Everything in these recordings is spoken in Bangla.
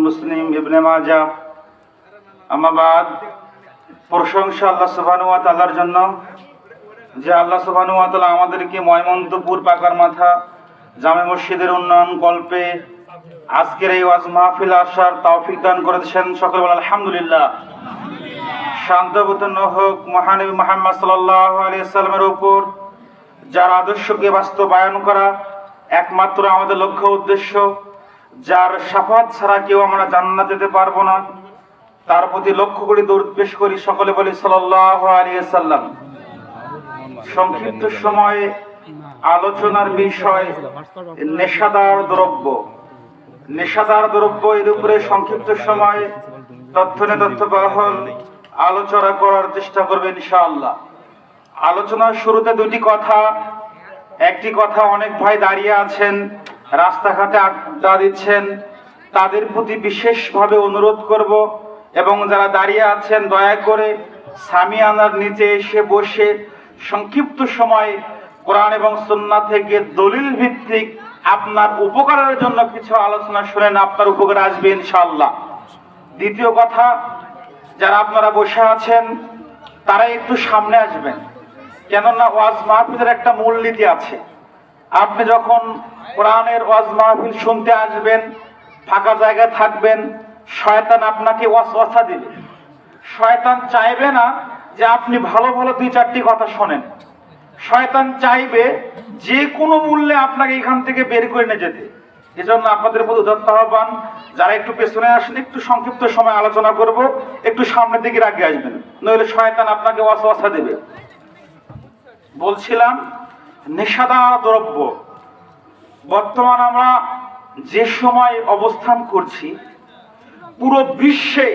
মুসলিম, ইবনে মাজাহ। আম্মা বাদ, প্রশংসা আল্লাহ সুবহানাহু ওয়া তাআলার জন্য, যে আল্লাহ সুবহানাহু ওয়া তাআলা আমাদেরকে ময়মনসিংহপুর পাকার মাথা জামে মসজিদের উন্নয়ন কল্পে আজকের এই ওয়াজ মাহফিল আসার তৌফিক দান করেছেন। সকলে বলেন আলহামদুলিল্লাহ। শান্তবতন হোক মহানবী মুহাম্মদ সাল্লাল্লাহু আলাইহি ওয়াসাল্লামের উপর, যার আদর্শকে বাস্তবায়ন করা একমাত্র আমাদের লক্ষ্য উদ্দেশ্য, যার শাফাত ছাড়া কেউ আমরা জান্নাত যেতে পারবো না, তার প্রতি লক্ষ্য করে দরুদ পেশ করি। সকলে বলি সাল্লাল্লাহু আলাইহি ওয়াসাল্লাম। সংক্ষিপ্ত সময়ে আলোচনার বিষয় নেশাদার দ্রব্য। নেশাদার দ্রব্য এর উপরে সংক্ষিপ্ত সময়ে তথ্যবহুল আলোচনা করার চেষ্টা করবে ইনশাআল্লাহ। আলোচনার শুরুতে দুটি কথা। একটি কথা, অনেক ভাই দাঁড়িয়ে আছেন, রাস্তাঘাটে আড্ডা দিচ্ছেন, তাদের প্রতি বিশেষভাবে অনুরোধ করব, এবং যারা দাঁড়িয়ে আছেন দয়া করে সামিয়ানার নিচে এসে বসে সংক্ষিপ্ত সময় কোরআন এবং সুন্নাহ থেকে দলিল ভিত্তিক আপনার উপকারের জন্য কিছু আলোচনা শুনেন, আপনার উপকারে আসবে ইনশাআল্লাহ। দ্বিতীয় কথা, যারা আপনারা বসে আছেন তারা একটু সামনে আসবেন, কেননা ওয়াজ মাহফিলের একটা মূলনীতি আছে। আপনি যখন কোরআনের ওয়াজ মাহফিল শুনতে আসবেন, ফাঁকা জায়গায় থাকবেন, শয়তান আপনাকে ওয়াসওয়াসা দিবে। শয়তান চাইবে না যে আপনি ভালো ভালো দুই চারটি কথা শোনেন। শয়তান চাইবে যে কোনো মূল্যে আপনাকে এখান থেকে বের করে নিয়ে যেতে। এজন্য আপনাদের প্রতি উদাত্ত আহ্বান, যারা একটু পেছনে আসেন, একটু সংক্ষিপ্ত সময় আলোচনা করব, একটু সামনের দিকে আগে আসবেন, নইলে শয়তান আপনাকে ওয়াসওয়াসা দেবে। বলছিলাম নেশাদার দ্রব্য। বর্তমান আমরা যে সময় অবস্থান করছি, পুরো বিশ্বে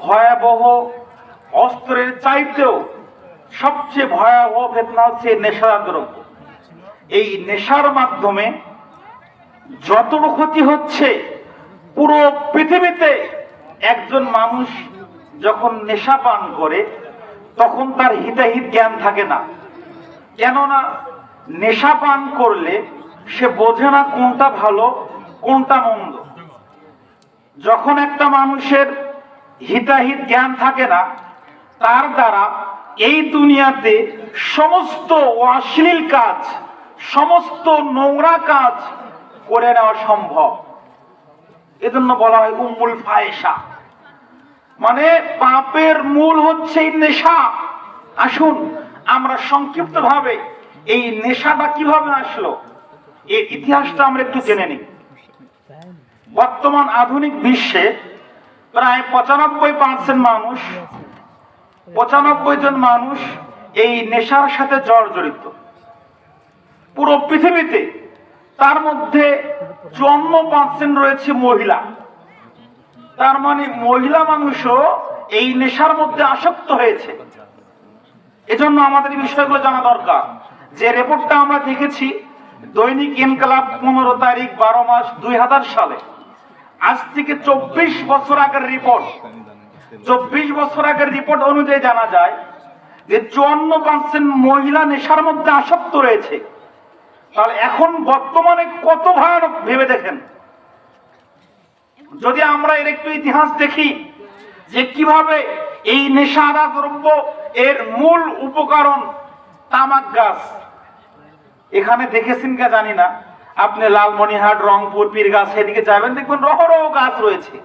ভয়াবহ অস্ত্রের চাইতেও সবচেয়ে ভয়াবহ ফিতনা হচ্ছে নেশাদার দ্রব্য। এই নেশার মাধ্যমে যতটুকু ক্ষতি হচ্ছে, পুরো পৃথিবীতে একজন মানুষ যখন নেশা পান করে তখন তার হিতাহিত জ্ঞান থাকে না। কেননা নেশা পান করলে সে বোঝে না কোনটা ভালো কোনটা মন্দ। যখন একটা মানুষের হিতাহিত জ্ঞান থাকে না, তার দ্বারা এই দুনিয়াতে সমস্ত অশ্লীল কাজ, সমস্ত নোংরা কাজ করে নেওয়া সম্ভব। এজন্য বলা হয় উম্মুল ফায়েশা, মানে পাপের মূল হচ্ছে নেশা। আসুন আমরা সংক্ষিপ্ত ভাবে এই নেশাটা কিভাবে আসলো এর ইতিহাসটা আমরা একটু জেনে নিই। বর্তমান আধুনিক বিশ্বে প্রায় 95% মানুষ, 95 জন মানুষ এই নেশার সাথে জড়িত পুরো পৃথিবীতে। তার মধ্যে 54% রয়েছে মহিলা। তার মানে মহিলা মানুষও এই নেশার মধ্যে আসক্ত হয়েছে। এজন্য আমাদের এই বিষয়গুলো জানা দরকার। যে রিপোর্টটা আমরা দেখেছি, দৈনিক ইনকালাব 15 তারিখ 12 মাস 2000 সালে, আজ থেকে 24 বছর আগের রিপোর্ট। 24 বছর আগের রিপোর্ট অনুযায়ী জানা যায় যে 54% মহিলা নেশার মধ্যে আসক্ত রয়েছে। তাহলে এখন বর্তমানে কত ভয়ানক ভেবে দেখেন। যদি আমরা এর একটু ইতিহাস দেখি যে কিভাবে এই নেশাদার দ্রব্য এর মূল উপকরণ তামাক গাছ। এখানে দেখেছেন কে জানি না, আপনি লালমনিরহাট, রংপুর, পীরগাছ এদিকে যাবেন, দেখবেন রহরহ গাছ রয়েছে।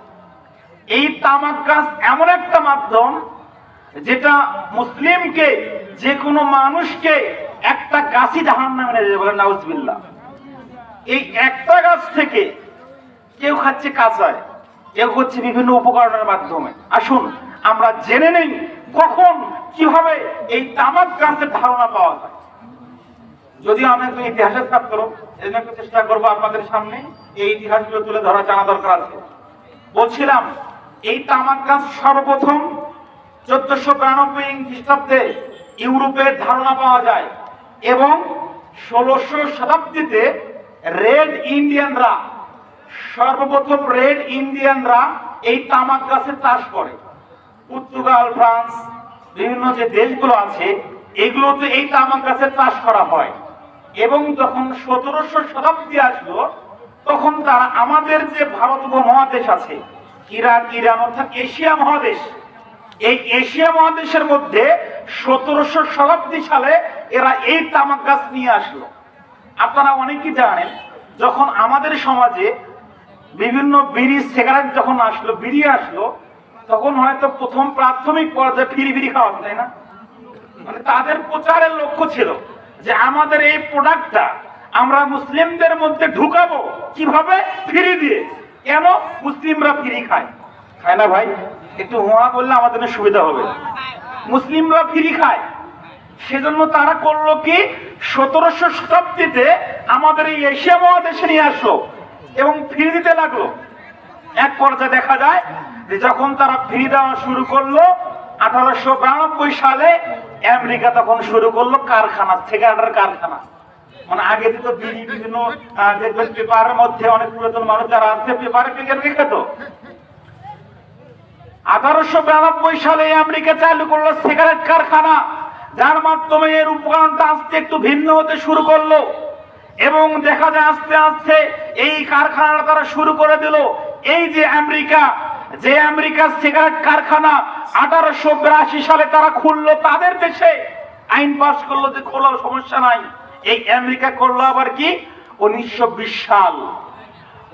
এই তামাক গাছ এমন একটা মাধ্যম যেটা মুসলিমকে, যে কোনো মানুষকে একটা গাছই জাহান্নামে নিয়ে যাবে, বলেন নাউজুবিল্লাহ। এই একটা গাছ থেকে কেউ খাচ্ছে কাঁচায়, কেউ হচ্ছে বিভিন্ন উপকরণের মাধ্যমে। আসুন আমরা জেনে নেই কখন কিভাবে এই তামাক গাছের ধারণা পাওয়া যায়। যদিও আমি একটু ইতিহাসের ছাত্র, এজন্য একটু চেষ্টা করবো আপনাদের সামনে এই ইতিহাসগুলো তুলে ধরা, জানা দরকার আছে। বলছিলাম এই তামাক গাছ সর্বপ্রথম 1492 খ্রিস্টাব্দে ইউরোপের ধারণা পাওয়া যায়, এবং 1600 শতাব্দীতে রেড ইন্ডিয়ানরা, সর্বপ্রথম রেড ইন্ডিয়ানরা এই তামাক গাছের চাষ করে। পর্তুগাল, ফ্রান্স, বিভিন্ন যে দেশগুলো আছে এগুলোতে এই তামাক গাছের চাষ করা হয়। এবং যখন 1700 শতাব্দী আসলো, তখন তারা আমাদের যে ভারত উপমহাদেশ আছে ইরাক, ইরান অর্থাৎ এশিয়া মহাদেশ। এই এশিয়া মহাদেশের মধ্যে 1700 শতাব্দী সালে এরা এই তামাক গাছ নিয়ে আসলো। আপনারা অনেকেই জানেন, যখন আমাদের সমাজে বিভিন্ন বিড়ি সিগারেট যখন আসলো, বিড়ি আসলো, তখন হয়তো প্রথম প্রাথমিক পর্যায়ে ফিরি ফিরি খাওয়া, তাই না? মানে তাদের প্রচারের লক্ষ্য ছিল যে আমাদের এই প্রোডাক্টটা আমরা মুসলিমদের মধ্যে ঢুকাবো কিভাবে? ফ্রি দিয়ে। কেন? মুসলিমরা ফ্রি খায়, খায় না ভাই? একটু হুয়া বললে আমাদের সুবিধা হবে। মুসলিমরা ফ্রি খায়, সেজন্য তারা করলো কি, 1700 শতাব্দীতে আমাদের এই এশিয়া মহাদেশে নিয়ে আসলো এবং ফ্রি দিতে লাগলো। এক পর্যায়ে দেখা যায় যে যখন তারা ফ্রি দেওয়া শুরু করলো, 1892 সালে আমেরিকা তখন শুরু করলো কারখানা, সিগারেটের কারখানা। মানে আগে তো বিড়ি বিভিন্ন দেখবেন পেপারের মধ্যে অনেক পুরাতন মানুষ যারা আছে পেপারে খেত। 1892 সালে আমেরিকা চালু করলো সিগারেট কারখানা, যার মাধ্যমে এর উপকরণটা আস্তে একটু ভিন্ন হতে শুরু করলো এবং দেখা যায় আস্তে আস্তে এই কারখানাটা তারা শুরু করে দিল। এই যে আমেরিকা, যে আমেরিকার সিগারেট কারখানা 1882 সালে তারা খুললো তাদের দেশে, আইন পাস করলো যে খোলার সমস্যা নাই। এই আমেরিকা করলো আবার কি 1920 সাল।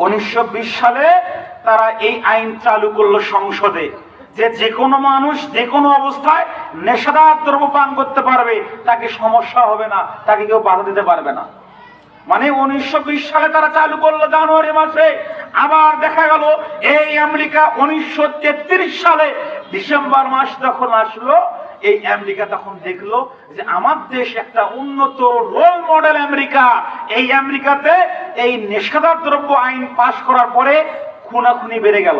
1920 সালে তারা এই আইন চালু করলো সংসদে, যে কোনো মানুষ যে কোনো অবস্থায় নেশাদার দ্রব্য পান করতে পারবে, তাকে সমস্যা হবে না, তাকে কেউ বাধা দিতে পারবে না। মানে 1920 সালে তারা চালু করলো জানুয়ারি মাসে। আবার দেখা গেল এই আমেরিকা 1933 সালে ডিসেম্বর মাস যখন আসলো, এই আমেরিকা তখন দেখলো যে আমার দেশ একটা উন্নত রোল মডেল আমেরিকা। এই আমেরিকাতে এই নেশাদার দ্রব্য আইন পাশ করার পরে খুনাখুনি বেড়ে গেল,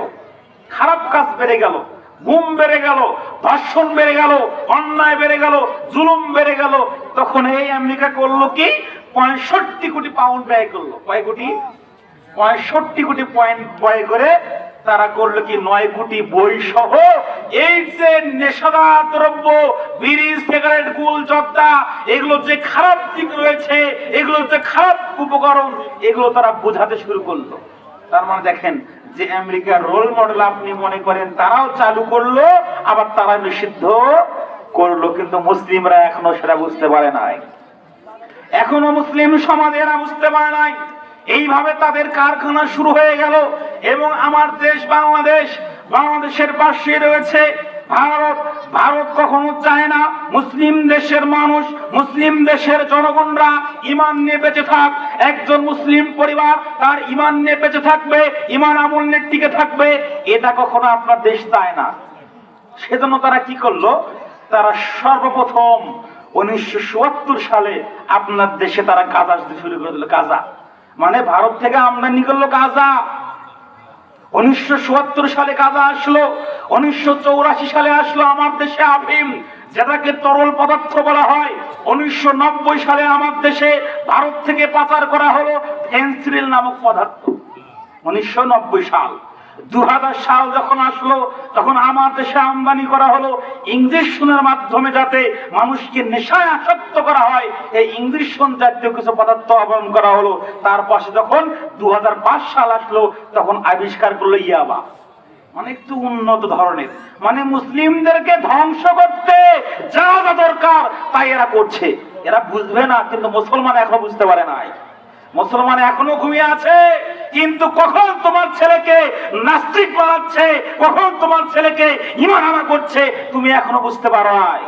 খারাপ কাজ বেড়ে গেল, গুম বেড়ে গেল, ধর্ষণ বেড়ে গেল, অন্যায় বেড়ে গেল, জুলুম বেড়ে গেল। তখন এই আমেরিকা করলো কি 65 কোটি পাউন্ড ব্যয় করলো। কয় কোটি? 65 কোটি পয়েন্ট ব্যয় করে তারা করলো কি 9 কোটি বই সহ এই যে নেশাদার দ্রব্য, বিড়ি, সিগারেট, গুল, জর্দা, এগুলো যে খারাপ দিক রয়েছে, এগুলো যে খারাপ উপকরণ, এগুলো তারা বোঝাতে শুরু করলো। তার মানে দেখেন যে আমেরিকার রোল মডেল আপনি মনে করেন, তারাও চালু করলো আবার তারা নিষিদ্ধ করলো, কিন্তু মুসলিমরা এখনো সেটা বুঝতে পারে নাই। এখনো মুসলিম সমাজ এরা বুঝতে পারে নাই। এইভাবে তাদের কারখানা শুরু হয়ে গেল এবং আমার দেশ বাংলাদেশ, বাংলাদেশের পাশে রয়েছে ভারত। ভারত কখনো চায় না মুসলিম দেশের মানুষ, মুসলিম দেশের জনগণরা ঈমান নিয়ে বেঁচে থাক। একজন মুসলিম পরিবার তার ঈমান নিয়ে বেঁচে থাকবে, ঈমান আমল নিয়ে টিকে থাকবে, এটা কখনো আপনার দেশ চায় না। সেজন্য তারা কি করলো, তারা সর্বপ্রথম 1972 সালে আপনার দেশে তারা গাঁজা আসতে শুরু করে দিল। গাঁজা মানে ভারত থেকে আমদানি করলো গাঁজা। 1972 সালে গাঁজা আসলো। 1984 সালে আসলো আমার দেশে আফিম, যেটাকে তরল পদার্থ বলা হয়। 1990 সালে আমার দেশে ভারত থেকে পাচার করা হলো ফেনসিডিল নামক পদার্থ। 1990 সাল। 2000 সাল যখন আসলো, তখন আমার দেশে আমদানি করা হলো ইঞ্জেকশনের মাধ্যমে, যাতে মানুষকে নেশায় আসক্ত করা হয়। এই ইঞ্জেকশন জাতীয় কিছু পদার্থ আবরণ করা হলো। তার পাশে যখন 2005 সাল আসলো, তখন আবিষ্কার করলো ইয়াবা, মানে একটু উন্নত ধরনের। মানে মুসলিমদেরকে ধ্বংস করতে যা যা দরকার তাই এরা করছে। এরা বুঝবে না, কিন্তু মুসলমান এখনো বুঝতে পারে নাই। মুসলমান এখনো ঘুমিয়ে আছে, কিন্তু কখন তোমার ছেলেকে নাস্তিক বানাচ্ছে, কখন তোমার ছেলেকে ঈমান হারা করছে, তুমি এখনো বুঝতে পারো নাই।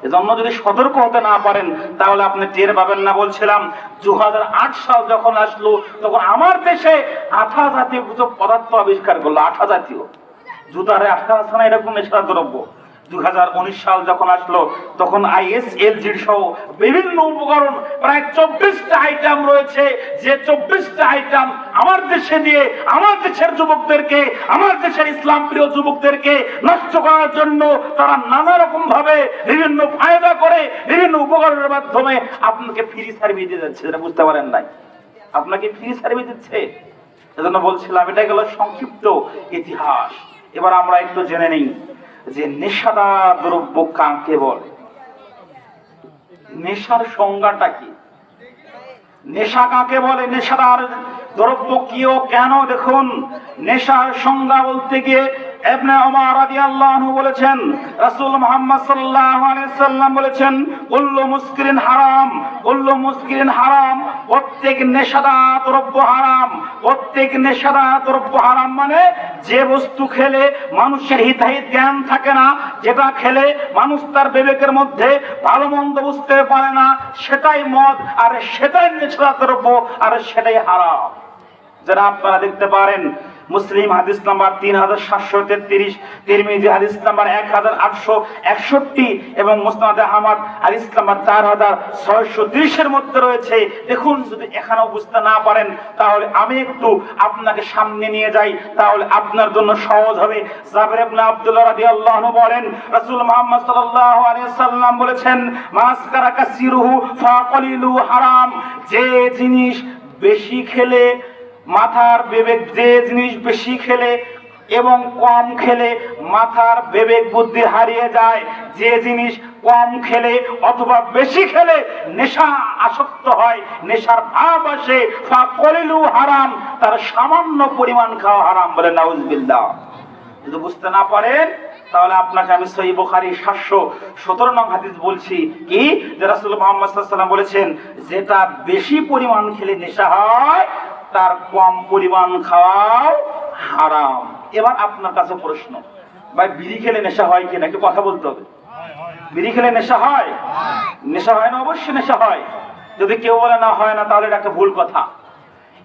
এজন্য যদি সতর্ক হতে না পারেন তাহলে আপনি টের পাবেন না। বলছিলাম 2008 সাল যখন আসলো, তখন আমার দেশে আঠা জাতীয় কিছু পদার্থ আবিষ্কার করলো। আঠা জাতীয় জুতারে আঠা আছে না, এরকম নেশা দ্রব্য। 2019 সাল যখন আসলো, তখন ISLG সহ বিভিন্ন উপকরণ প্রায় 24টা আইটেম রয়েছে, যে 24টা আইটেম আমার দেশে দিয়ে আমার দেশের যুবকদেরকে, আমার দেশের ইসলাম প্রিয় যুবকদেরকে নষ্ট করার জন্য তারা নানা রকম ভাবে বিভিন্ন ফায়দা করে, বিভিন্ন উপকরণের মাধ্যমে আপনাকে ফ্রি সার্ভিস দিয়ে যাচ্ছে। যেটা বুঝতে পারেন নাই, আপনাকে ফ্রি সার্ভিস দিচ্ছে। এজন্য বলছিলাম এটা গেল সংক্ষিপ্ত ইতিহাস। এবার আমরা একটু জেনে নিই যে নেশাদার দ্রব্য কাকে বলে, নেশার সংজ্ঞাটা কি। নেশা কাকে বলে, নেশাদার দ্রব্য কি ও কেন? দেখুন, নেশার সংজ্ঞা বলতে গিয়ে ইবনে ওমর রাদিয়াল্লাহু আনহু বলেছেন, রাসূল মুহাম্মদ সাল্লাল্লাহু আলাইহি সাল্লাম বলেছেন, কুল্লু মুসকিরিন হারাম, কুল্লু মুসকিরিন হারাম, প্রত্যেক নেশাদার দ্রব্য হারাম, প্রত্যেক নেশাদার দ্রব্য হারাম। মানে যে বস্তু খেলে মানুষের হিতাহিত জ্ঞান থাকে না, যেটা খেলে মানুষ তার বিবেকের মধ্যে ভালো মন্দ বুঝতে পারে না, সেটাই মদ, আর সেটাই নেশাদার দ্রব্য, আর সেটাই হারাম। যারা আপনারা দেখতে পারেন মুসলিম হাদিস নাম্বার 3733, তিরমিজি হাদিস নাম্বার 1861 এবং মুসনাদ আহমদ হাদিস নাম্বার 4630 এর মধ্যে রয়েছে। দেখুন, যদি এখানেও বুঝতে না পারেন তাহলে আমি একটু আপনাকে সামনে নিয়ে যাই, তাহলে আপনার জন্য সহজ হবে। জাবের ইবনে আব্দুল্লাহ রাদিয়াল্লাহু আনহু বলেন, রাসূল মুহাম্মদ সাল্লাল্লাহু আলাইহি সাল্লাম বলেছেন, মাসকারা কাসিরুহু ফাকালিলু হারাম। যে জিনিস বেশি খেলে মাথার বিবেক, যে জিনিস বেশি খেলে এবং কম খেলে মাথার বিবেক বুদ্ধি হারিয়ে যায়, যে জিনিস কম খেলে অথবা বেশি খেলে নেশা আসক্ত হয়, নেশার ভাব আসে, ফাকালিলু হারাম, তার সামান্য পরিমাণ খাওয়া হারাম। বলে নাউজুবিল্লাহ। যদি বুঝতে না পারেন তাহলে আপনাকে আমি সহিহ বুখারী 717 নং হাদিস বলছি, কি যে রাসূল মুহাম্মদ সাল্লাল্লাহু আলাইহি ওয়াসাল্লাম বলেছেন, যেটা বেশি পরিমাণ খেলে নেশা হয় তার কম পরিমাণ খাওয়াও হারাম। এবার আপনার কাছে প্রশ্ন, ভাই বিড়ি খেলে নেশা হয় কিনা? একটু কথা বলতে হবে। বিড়ি খেলে নেশা হয়? নেশা হয় না? অবশ্যই নেশা হয়। যদি কেউ বলে না হয় না, তাহলে এটা একটা ভুল কথা।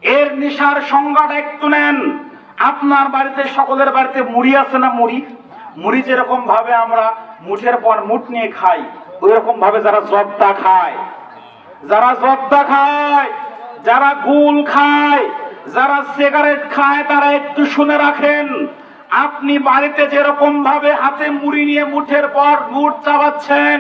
এর নেশার সংজ্ঞাটা একটু নেন। আপনার বাড়িতে, সকলের বাড়িতে মুড়ি আছে না? মুড়ি, মুড়ি যেরকম ভাবে আমরা মুঠের পর মুঠ নিয়ে খাই, ওই রকম ভাবে যারা জর্দা খায়, যারা জর্দা খায়, যারা গুল খায়, যারা সিগারেট খায়, তারা একটু শুনে রাখেন। আপনি বাড়িতে যেরকম ভাবে হাতে মুড়ি নিয়ে মুঠের পর মুঠ চাবাচ্ছেন,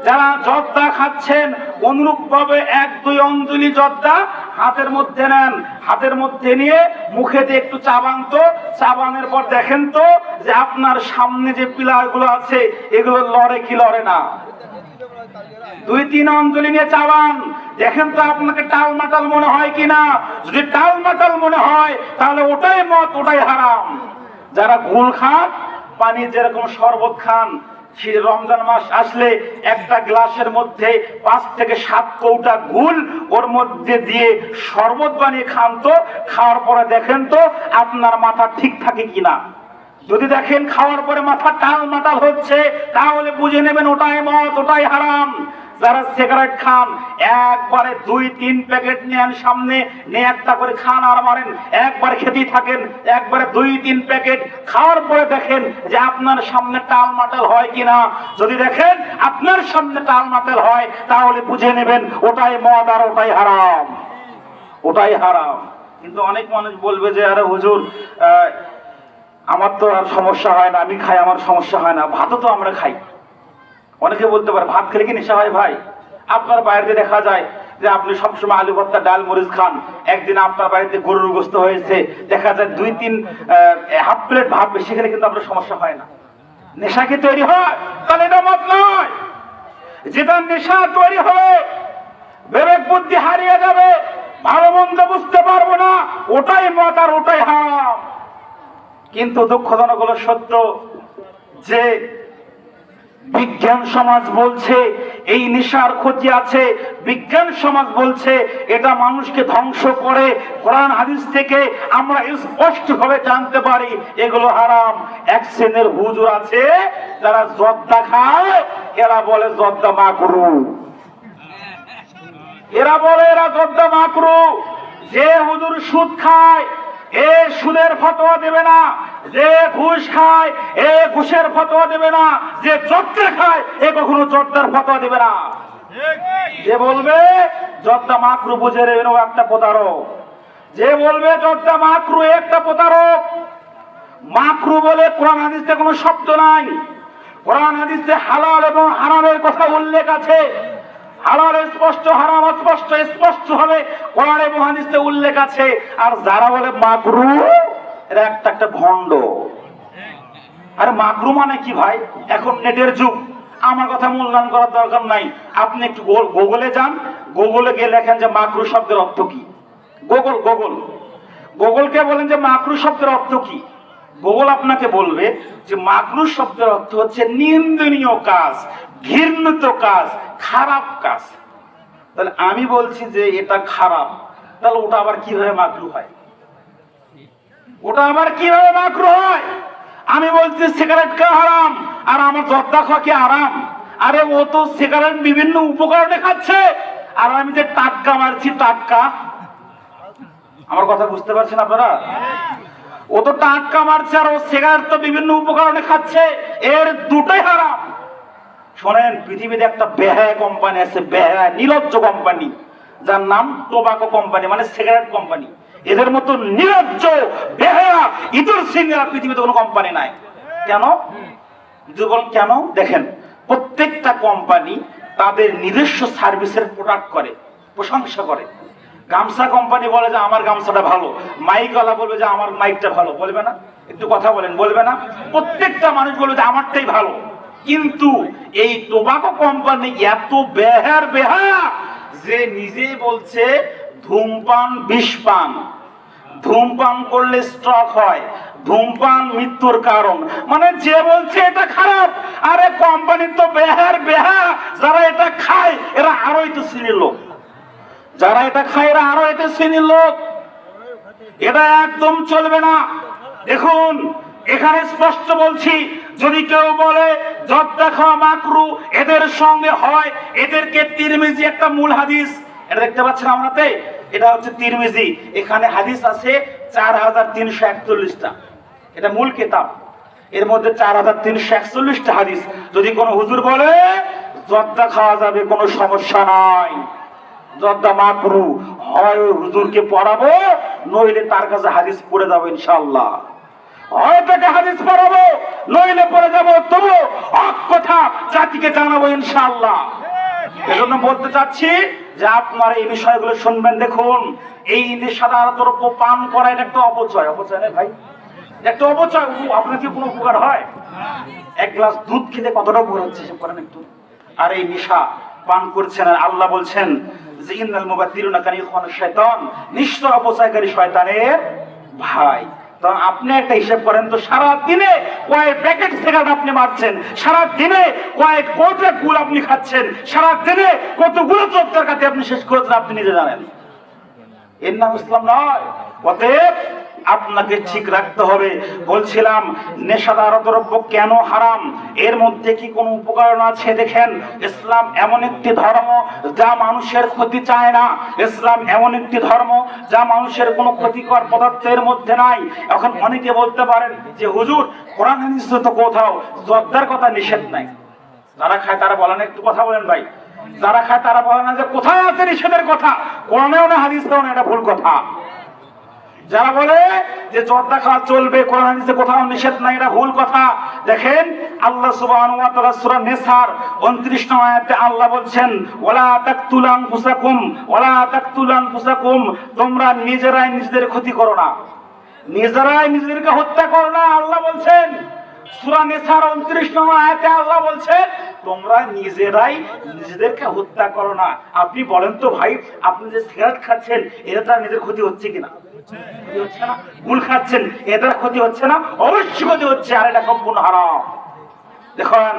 যারা জর্দা খাচ্ছেন অনুরূপ ভাবে 1-2 অঞ্জলি জর্দা হাতের মধ্যে নেন, হাতের মধ্যে নিয়ে মুখেতে একটু চাবান তো, চাবানের পর দেখেন তো যে আপনার সামনে যে পিলার গুলো আছে এগুলো লড়ে কি লড়ে না। 2-3 অঞ্জলি নিয়ে চাবান, দেখেন তো আপনাকে টালমাটাল মনে হয় কিনা। যদি টালমাটাল মনে হয় তাহলে ওটাই মদ, ওটাই হারাম। যারা গুল খান, পানি যেরকম শরবত খান, রমজান মাস আসলে একটা গ্লাসের মধ্যে 5 থেকে 7 কৌটা গুল ওর মধ্যে দিয়ে শরবত বানিয়ে খান তো, খাওয়ার পরে দেখেন তো আপনার মাথা ঠিক থাকে কিনা। যদি দেখেন খাওয়ার পরে মাথা টালমাটাল হচ্ছে, তাহলে বুঝে নেবেন ওটাই মদ, ওটাই হারাম। যারা সিগারেট খান, একবারে 2-3 প্যাকেট নেন সামনে, নিয়ে একটা করে খান আর মারেন, একবার খেতেই থাকেন, একবারে 2-3 প্যাকেট খাওয়ার পরে দেখেন যে আপনার সামনে টালমাটাল হয় কিনা। যদি দেখেন আপনার সামনে টালমাটাল হয়, তাহলে বুঝে নেবেন ওটাই মদ আর ওটাই হারাম, ওটাই হারাম। কিন্তু অনেক মানুষ বলবে যে আরে হুজুর, আমার তো আর সমস্যা হয় না, আমি খাই, আমার সমস্যা হয় না, ভাতও তো আমরা খাই। অনেকে বলতে পারে ভাত খেলে কি নেশা হয়? ভাই, আপনার বাড়িতে দেখা যায় যে আপনি সবসময় আলু ভর্তা, ডাল, মরিচ খান, একদিন আপনার বাড়িতে গরুর গোশত হয়েছে, দেখা যায় 2-3 হাফ প্লেট ভাত বেশি খেলে কিন্তু আপনার সমস্যা হয় না। নেশা কি তৈরি হয়? তাহলে এটা মত নয়। যেটা নেশা তৈরি হবে, বিবেক বুদ্ধি হারিয়ে যাবে, ভালো মন্দ বুঝতে পারবো না, ওটাই মত আর ওটাই হারাম। কিন্তু দুঃখজনক হলো সত্য যে বিজ্ঞান সমাজ বলছে এই নেশার ক্ষতি আছে, বিজ্ঞান সমাজ বলছে এটা মানুষকে ধ্বংস করে। কোরআন হাদিস থেকে আমরা স্পষ্ট ভাবে জানতে পারি এগুলো হারাম। এক শ্রেণীর হুজুর আছে যারা জর্দা খায়, এরা বলে জর্দা মাকরু, এরা বলে এরা জর্দা মাকরু। যে হুজুর সুদ খায়, এ সুদের ফতোয়া দেবে না। যে ঘুষ খায়, এ ঘুষের ফতোয়া দেবে না। যে জর্দা খায়, এ কখনো জর্দার ফতোয়া দেবে না। যে বলবে জর্দা মাকরু, বুঝে নেবেন ও একটা প্রতারক। যে বলবে জর্দা মাকরু, একটা প্রতারক। মাকরু বলে কোরআন হাদিসে কোনো শব্দ নাই। কোরআন হাদিসে হালাল এবং হারামের কথা উল্লেখ আছে। হালাল স্পষ্ট, হারাম স্পষ্ট, স্পষ্ট হবে কোরআন এবং হাদিসে উল্লেখ আছে। আর যারা বলে মাকরু, এরা একটা ভণ্ড। আরে মাকরু মানে কি ভাই? এখন নেটের যুগ, আমার কথা মূল্যায়ন করার দরকার নাই। আপনি একটু গুগলে যান, গুগলে গিয়ে লেখেন যে মাকরু শব্দের অর্থ কি। গুগলকে বলেন যে মাকরু শব্দের অর্থ কি, গুগল আপনাকে বলবে যে মাকরু শব্দের অর্থ হচ্ছে নিন্দনীয় কাজ, ঘৃণিত কাজ, খারাপ কাজ। তাহলে আমি বলছি যে এটা খারাপ, তাহলে ওটা আবার কিভাবে মাকরু হয়? ওটা আবার কিভাবে মাকরু হয়? আমি বলছি সিগারেট খাওয়া হারাম, আর আমার জর্দা খাওয়া কি আরাম? আরে ও তো সিগারেট বিভিন্ন উপকরণে খাচ্ছে, আর আমি যে টাটকা মারছি, টাটকা। আমার কথা বুঝতে পারছেন আপনারা? ও তো টাটকা মারছে, আর ও সিগারেট তো বিভিন্ন উপকরণে খাচ্ছে, এর দুটোই হারাম। শোনেন, পৃথিবীতে একটা বেহায়া কোম্পানি আছে, বেহায়া নির্লজ্জ কোম্পানি, যার নাম টোবাকো কোম্পানি, মানে সিগারেট কোম্পানি। এদের মতো নির্লজ্জ বেহায়া ইতর সিংরা পৃথিবীতে কোনো কোম্পানি নাই। কেন? কেন? দেখেন, প্রত্যেকটা কোম্পানি তাদের নিজস্ব সার্ভিসের প্রোডাক্ট করে, প্রশংসা করে। গামছা কোম্পানি বলে যে আমার গামছাটা ভালো, মাইকওয়ালা বলবে যে আমার মাইকটা ভালো, বলবে না? একটু কথা বলেন, বলবে না? প্রত্যেকটা মানুষ বলবে যে আমারটাই ভালো। কিন্তু এই টোবাকো কোম্পানি এত বেহায়া যে নিজেই বলছে ধূমপান বিষপান, ধূমপান করলে স্ট্রোক হয়, ধূমপান মৃত্যুর কারণ। মানে যে বলছে এটা খারাপ, আরে কোম্পানি তো বেহা, যারা এটা খায় এরা আরো তো শ্রেণীর লোক, যারা এটা খায় এরা আরো এটা শ্রেণীর লোক। এটা একদম চলবে না। দেখুন, এখানে স্পষ্ট বলছি, যদি কেউ বলে জর্দা খাওয়া মাকরু, এদের সঙ্গে হয় এদেরকে তিরমিজি একটা মূল হাদিস, এটা দেখতে পাচ্ছেন আমরাতে, এটা হচ্ছে তিরমিজি, এখানে হাদিস আছে 4341টা, এটা মূল কিতাব, এর মধ্যে 4341টা হাদিস। যদি কোনো হুজুর বলে জর্দা খাওয়া যাবে, কোনো সমস্যা নাই, জর্দা মাকরু, হয় হুজুরকে পড়াবো, নইলে তার কাছে হাদিস পড়ে যাবো ইনশাআল্লাহ। হয় তাকে হাদিস পড়াবো, নইলে পড়ে যাবো, তবু হক কথা জাতিকে জানাবো ইনশাআল্লাহ। এজন্য বলতে চাচ্ছি যে আপনারা এই বিষয়গুলো শুনবেন। দেখুন, এই নেশাদার দ্রব্য পান করা এটা একটা অপচয়, অপচয় না ভাই, একটা অপচয়। আপনার কি কোনো উপকার হয়? এক গ্লাস দুধ খেতে কতটা উপকার হচ্ছে সে করেন একটু। আর এই নেশা পান করছেন, আর আল্লাহ বলছেন যে ইন্নাল মুবাদ্দিরুনা কানা ইখওয়ানুশ শাইতান, নিশ্চয় অপচয়কারী শয়তানের ভাই। তখন আপনি একটা হিসাব করেন তো, সারা দিনে কয়েক প্যাকেট সিগারেট আপনি মারছেন, সারা দিনে কয়েক কোটা গুড় আপনি খাচ্ছেন, সারা দিনে কতগুলো চোখটার কাছে আপনি শেষ করেছেন আপনি নিজে জানেন। এর নাম ইসলাম নয়। অতএব আপনাকে ঠিক রাখতে হবে। বলছিলাম নেশাদার দ্রব্য কেন হারাম, এর মধ্যে কি কোনো উপকরণ আছে? দেখেন, ইসলাম এমন একটি ধর্ম যা মানুষের ক্ষতি চায় না। ইসলাম এমন একটি ধর্ম যা মানুষের কোনো ক্ষতিকর পদার্থের মধ্যে নাই। এখন অনেকে বলতে পারেন যে হুজুর, কোরআন হাদিসে তো কোথাও জর্দার কথা নিষেধ নাই। যারা খায় তারা বলেন, একটু কথা বলেন ভাই, যারা খায় তারা বলে না যে কোথায় আছে নিষেধের কথা, কোরআনেও না হাদিসেও না, এটা ভুল কথা। যারা বলে যে জর্দা খাওয়া চলবে, কোরআন হাদিসে কোথাও নিষেধ নাই, এটা ভুল কথা। দেখেন, আল্লাহ সুবহানাহু ওয়া তাআলা সূরা নিসার 29 নং আয়াতে আল্লাহ বলছেন, ওয়ালা তাকতুলু আনফুসাকুম ওয়ালা তাকতুলু আনফুসাকুম, তোমরা নিজেরাই নিজেদের ক্ষতি করো না, নিজেরাই নিজেদেরকে হত্যা করো না। আল্লাহ বলছেন সূরা নিসার 29 নং আয়াতে আল্লাহ বলছেন তোমরা নিজেরাই নিজেদেরকে হত্যা করো না। আপনি বলেন তো ভাই, আপনি যে সিগারেট খাচ্ছেন এর দ্বারা নিজের ক্ষতি হচ্ছে কিনা? ক্ষতি হচ্ছে না? গুল খাচ্ছেন এর দ্বারা ক্ষতি হচ্ছে না? অবশ্যই ক্ষতি হচ্ছে, আর এটা সম্পূর্ণ হারাম। দেখুন,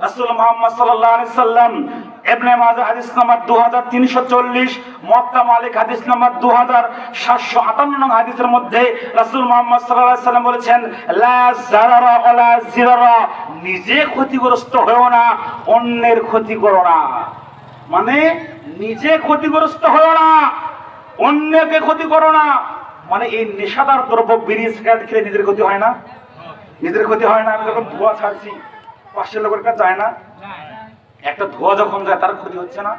রাসূল মুহাম্মদ সাল্লাল্লাহু আলাইহি সাল্লাম ইবনে মাজাহ হাদিস নাম্বার 2340, মুওয়াত্তা মালিক হাদিস নাম্বার 2758 নং হাদিসের মধ্যে রাসূল মুহাম্মদ সাল্লাল্লাহু আলাইহি সাল্লাম বলেছেন, লা যারারা ওয়ালা জিরারা, নিজে ক্ষতিগ্রস্ত হও না, অন্যের ক্ষতি করো না। মানে নিজে ক্ষতিগ্রস্ত হও না, অন্যকে ক্ষতি করো না। মানে এই নেশাদার দ্রব্য বিড়ি সিগারেট খেলে নিজের ক্ষতি হয় না? নিজের ক্ষতি হয় না। আমি যখন ধোঁয়া ছাড়ছি, পাশের লোকের কাছে যায় না, একটা ধোঁয়া যখন যায় তার ক্ষতি হচ্ছে না?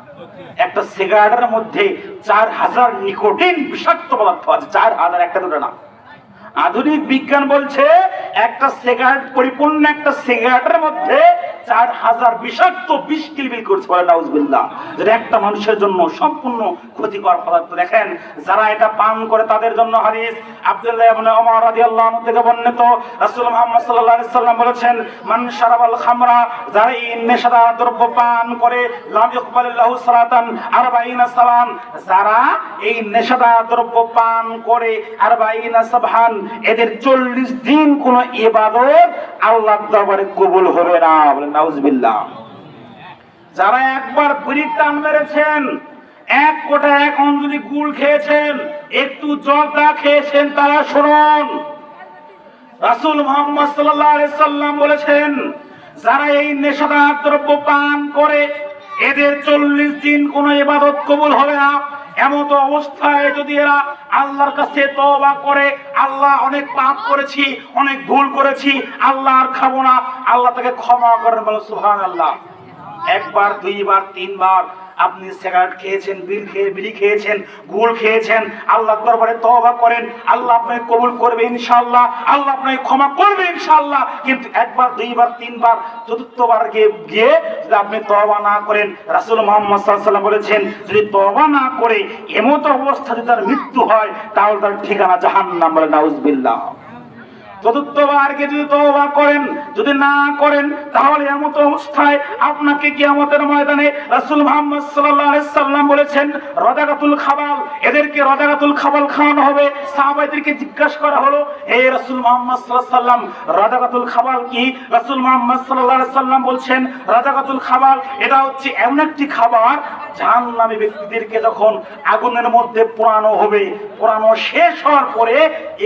একটা সিগারেটের মধ্যে 4000 নিকোটিন বিষাক্ত পদার্থ আছে, 4000, একটা দুটো না। আধুনিক বিজ্ঞান বলছে একটা সিগারেট, পরিপূর্ণ একটা সিগারেটের মধ্যে 4000 বিষাক্ত বিষ কিলবিল করছে, বলে নাউজুবিল্লাহ, যেটা একটা মানুষের জন্য সম্পূর্ণ ক্ষতিকর পদার্থ। দেখেন যারা এটা পান করে তাদের জন্য হাদিস আব্দুল্লাহ ইবনে ওমর রাদিয়াল্লাহু আনহু থেকে বর্ণিত, রাসূল মুহাম্মদ সাল্লাল্লাহু আলাইহি সাল্লাম বলেছেন, মান শারাবাল খামরা, যারা এই নেশাদার দ্রব্য পান করে, লাম ইয়াকবালিল্লাহু সালাতান 40 সাবান, যারা এই নেশাদার দ্রব্য পান করে 40 সাবহান, এদের 40 দিন কোন ইবাদত আল্লাহর দরবারে কবুল হবে না, বলেন নাউজুবিল্লাহ। যারা একবার বিড়ির টান মেরেছেন, এক কোটা এক অঞ্জলি গুড় খেয়েছেন, একটু জর্দা খেয়েছেন, তারা শুনুন, রাসূল মুহাম্মদ সাল্লাল্লাহু আলাইহি সাল্লাম বলেছেন, যারা এই নেশাদার দ্রব্য পান করে এদের 40 দিন কোন ইবাদত কবুল হবে না। এমত অবস্থায় যদি এরা আল্লাহর কাছে তওবা করে, আল্লাহ অনেক পাপ করেছি, অনেক ভুল করেছি, আল্লাহ আর খাবো না, আল্লাহ তাকে ক্ষমা করেন, বলেন সুবহানাল্লাহ। একবার, দুইবার, তিনবার আপনি সিগারেট খেয়েছেন, বিড়ি খেয়েছেন, গুড় খেয়েছেন, আল্লাহর দরবারে তওবা করেন, আল্লাহ আপনাকে কবুল করবে ইনশাআল্লাহ, আল্লাহ আপনাকে ক্ষমা করবে ইনশাআল্লাহ। কিন্তু একবার, দুইবার, তিনবার, চতুর্থবার গিয়ে যদি আপনি তওবা না করেন, রাসূল মুহাম্মদ সাল্লাল্লাহু আলাইহি ওয়াসাল্লাম বলেছেন, যদি তওবা না করে এমত অবস্থা যদি তার মৃত্যু হয়, তাহলে তার ঠিকানা জাহান্নাম, বলে নাউজুবিল্লাহ। চতুর্থবার কে যদি তওবা করেন, যদি না করেন, তাহলে এমত অবস্থায় আপনাকে কিয়ামতের ময়দানে রাসূল মুহাম্মদ সাল্লাল্লাহু আলাইহি সাল্লাম বলেছেন, রাদাগাতুল খাবাল, এদেরকে রাদাগাতুল খাবাল খাওয়ানো হবে। সাহাবাদেরকে জিজ্ঞাসা করা হলো, হে রাসূল মুহাম্মদ সাল্লাল্লাহু আলাইহি সাল্লাম, রাদাগাতুল খাবাল কি? রাসূল মুহাম্মদ সাল্লাল্লাহু আলাইহি সাল্লাম বলছেন, রাদাগাতুল খাবাল এটা হচ্ছে এমন একটি খাবার, জাহান্নামী ব্যক্তিদেরকে যখন আগুনের মধ্যে পোড়ানো হবে, পোড়ানো শেষ হওয়ার পরে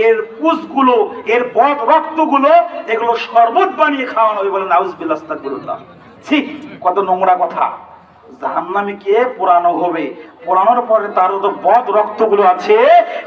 এর পুষগুলো, এর রক্তগুলো, এগুলো শরবত বানিয়ে খাওয়ানো হবে, বলে নাউজুবিল্লাহ, আস্তাগফিরুল্লাহ। ঠিক, কত নোংরা কথা। জাহান্নামীকে পোড়ানো হবে, পোড়ানোর পরে তার তো বদ রক্তগুলো আছে,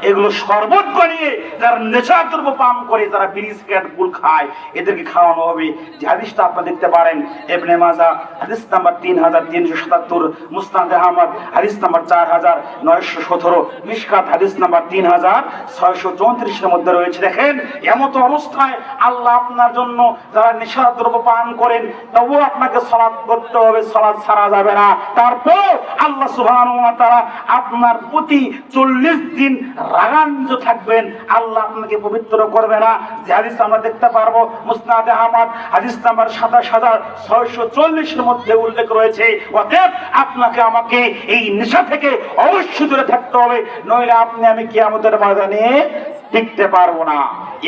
এগুলো শরবত বানিয়ে যারা নেশার দ্রব্য পান করে, যারা বিড়ি সিগারেট গুল খায়, এদেরকে খাওয়ানো হবে। যে হাদিসটা আপনারা দেখতে পারেন ইবনে মাজাহ হাদিস নাম্বার 3377, মুসনাদ আহমদ হাদিস নাম্বার 4917, মিশকাত হাদিস নাম্বার 3634 এর মধ্যে রয়েছে। দেখেন এমত অবস্থায় আল্লাহ আপনার জন্য, যারা নেশার দ্রব্য পান করেন, তবুও আপনাকে সালাত করতে হবে, সালাত ছাড়া যাবে না। তারপর আল্লাহ সুবহানাহু ওয়া তাআলা আপনার প্রতি 40 দিন রাগান্বিত থাকবেন, আল্লাহ আপনাকে পবিত্র করবে না। যে হাদিস আমরা দেখতে পারবো মুসনাদ আহমদ হাদিস নাম্বার 27640 এর মধ্যে উল্লেখ রয়েছে। অতএব আপনাকে আমাকে এই নেশা থেকে অবশ্যই দূরে থাকতে হবে, নইলে আপনি আমি কিয়ামতের ময়দানে টিকতে পারবো না।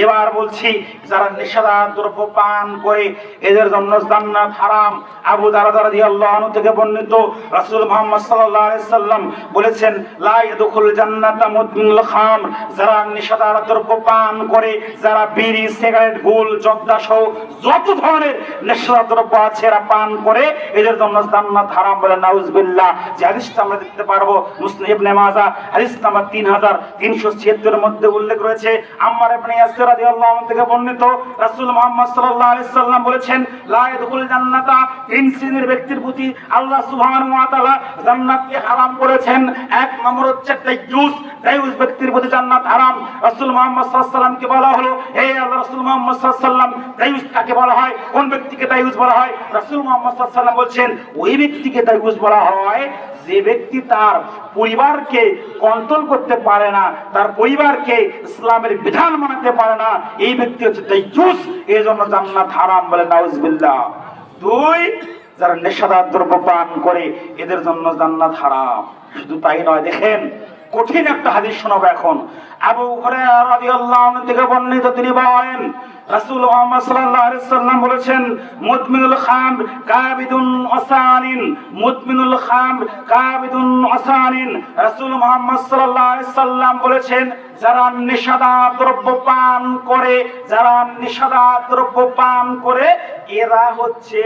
এবার বলছি, যারা নেশাদার দ্রব্য পান করে এদের জন্য জান্নাত হারাম। আবু দারদা রাদিয়াল্লাহু আনহু থেকে বর্ণিত, রাসূল মুহাম্মদ সাল্লাল্লাহু আলাইহি সাল্লাম বলেছেন, লা ইয়াদখুল জান্নাতা মুদমিনুল খামর, যারা নেশাদার দ্রব্য পান করে, যারা বিড়ি সিগারেট গুল জর্দা সহ যত ধরনের নেশাদার দ্রব্য আছে এরা পান করে, এদের জন্য জান্নাত হারাম, বলে নাউজুবিল্লাহ। যে হাদিসটা আমরা দেখতে পারবো মুসনাদ ইবনে মাজাহ হাদিস নাম্বার 3376 এর মধ্যে উল্লেখ রয়েছে। আম্মার ইবনে ইয়াসির রাদিয়াল্লাহু আনহু থেকে বর্ণিত, রাসূল মুহাম্মদ সাল্লাল্লাহু আলাইহি সাল্লাম বলেছেন, লা ইয়াদখুল জান্নাতা, 3 শ্রেণীর ব্যক্তির প্রতি আল্লাহ সুবহানাহু ওয়া তাআলা জান্নাতকে হারাম করেছেন। এক নম্বর হচ্ছে দায়ুস ব্যক্তির প্রতি জান্নাত হারাম। রাসূল মুহাম্মদ সাল্লাল্লাহু আলাইহি সাল্লামকে বলা হলো, হে আল্লাহ রাসূল মুহাম্মদ সাল্লাল্লাহু আলাইহি সাল্লাম, দায়ুস কাকে বলা হয়, কোন ব্যক্তিকে দায়ুস বলা হয়? রাসূল মুহাম্মদ সাল্লাল্লাহু আলাইহি সাল্লাম বলছেন, ওই ব্যক্তিকে দায়ুস বলা হয় যে ব্যক্তি তার পরিবারকে কন্ট্রোল করতে পারে না, তার পরিবারকে ইসলামের বিধান মানতে পারে না, এই ব্যক্তি হচ্ছে দায়ুস, এই জন্য জান্নাত হারাম, বলে নাউজুবিল্লাহ। 2, যারা নেশাদার দ্রব্য পান করে এদের জন্য জান্নাত হারাম। শুধু তাই নয়, দেখেন কঠিন একটা হাদিস শোনাবো এখন। আবু হুরায়রা রাদিয়াল্লাহু আনহু থেকে বর্ণিত, তিনি বলেন, রাসূল মুহাম্মদ সাল্লাল্লাহু আলাইহি সাল্লাম বলেছেন, মুদমিনুল খামর কাবিদুন ওয়াসানিন, মুদমিনুল খামর কাবিদুন ওয়াসানিন। রাসূল মুহাম্মদ সাল্লাল্লাহু আলাইহি সাল্লাম বলেছেন, যারা নেশাদার দ্রব্য পান করে, যারা নেশাদার দ্রব্য পান করে, এরা হচ্ছে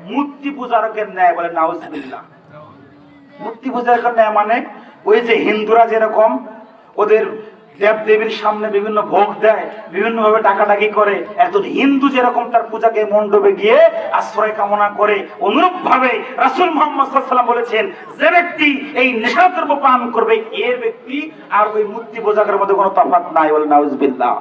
মূর্তি পূজারকের ন্যায়, বলে নাউজুবিল্লাহ। মূর্তি পূজারকের ন্যায় মানে ওই যে হিন্দুরা যেরকম ওদের দেব দেবীর সামনে বিভিন্ন ভোগ দেয়, বিভিন্ন ভাবে টাকাটাকি করে, একজন হিন্দু যেরকম তার পূজাকে মণ্ডপে গিয়ে আশ্রয় কামনা করে, অনুরূপ ভাবে রাসূল মুহাম্মদ সাল্লাল্লাহু আলাইহি ওয়াসাল্লাম বলেছেন, যে ব্যক্তি এই নেশাদ্রব্য পান করবে, এর ব্যক্তি আর ওই মূর্তি পূজাকের মধ্যে কোনো তফাৎ নাই, বলে নাউজুবিল্লাহ।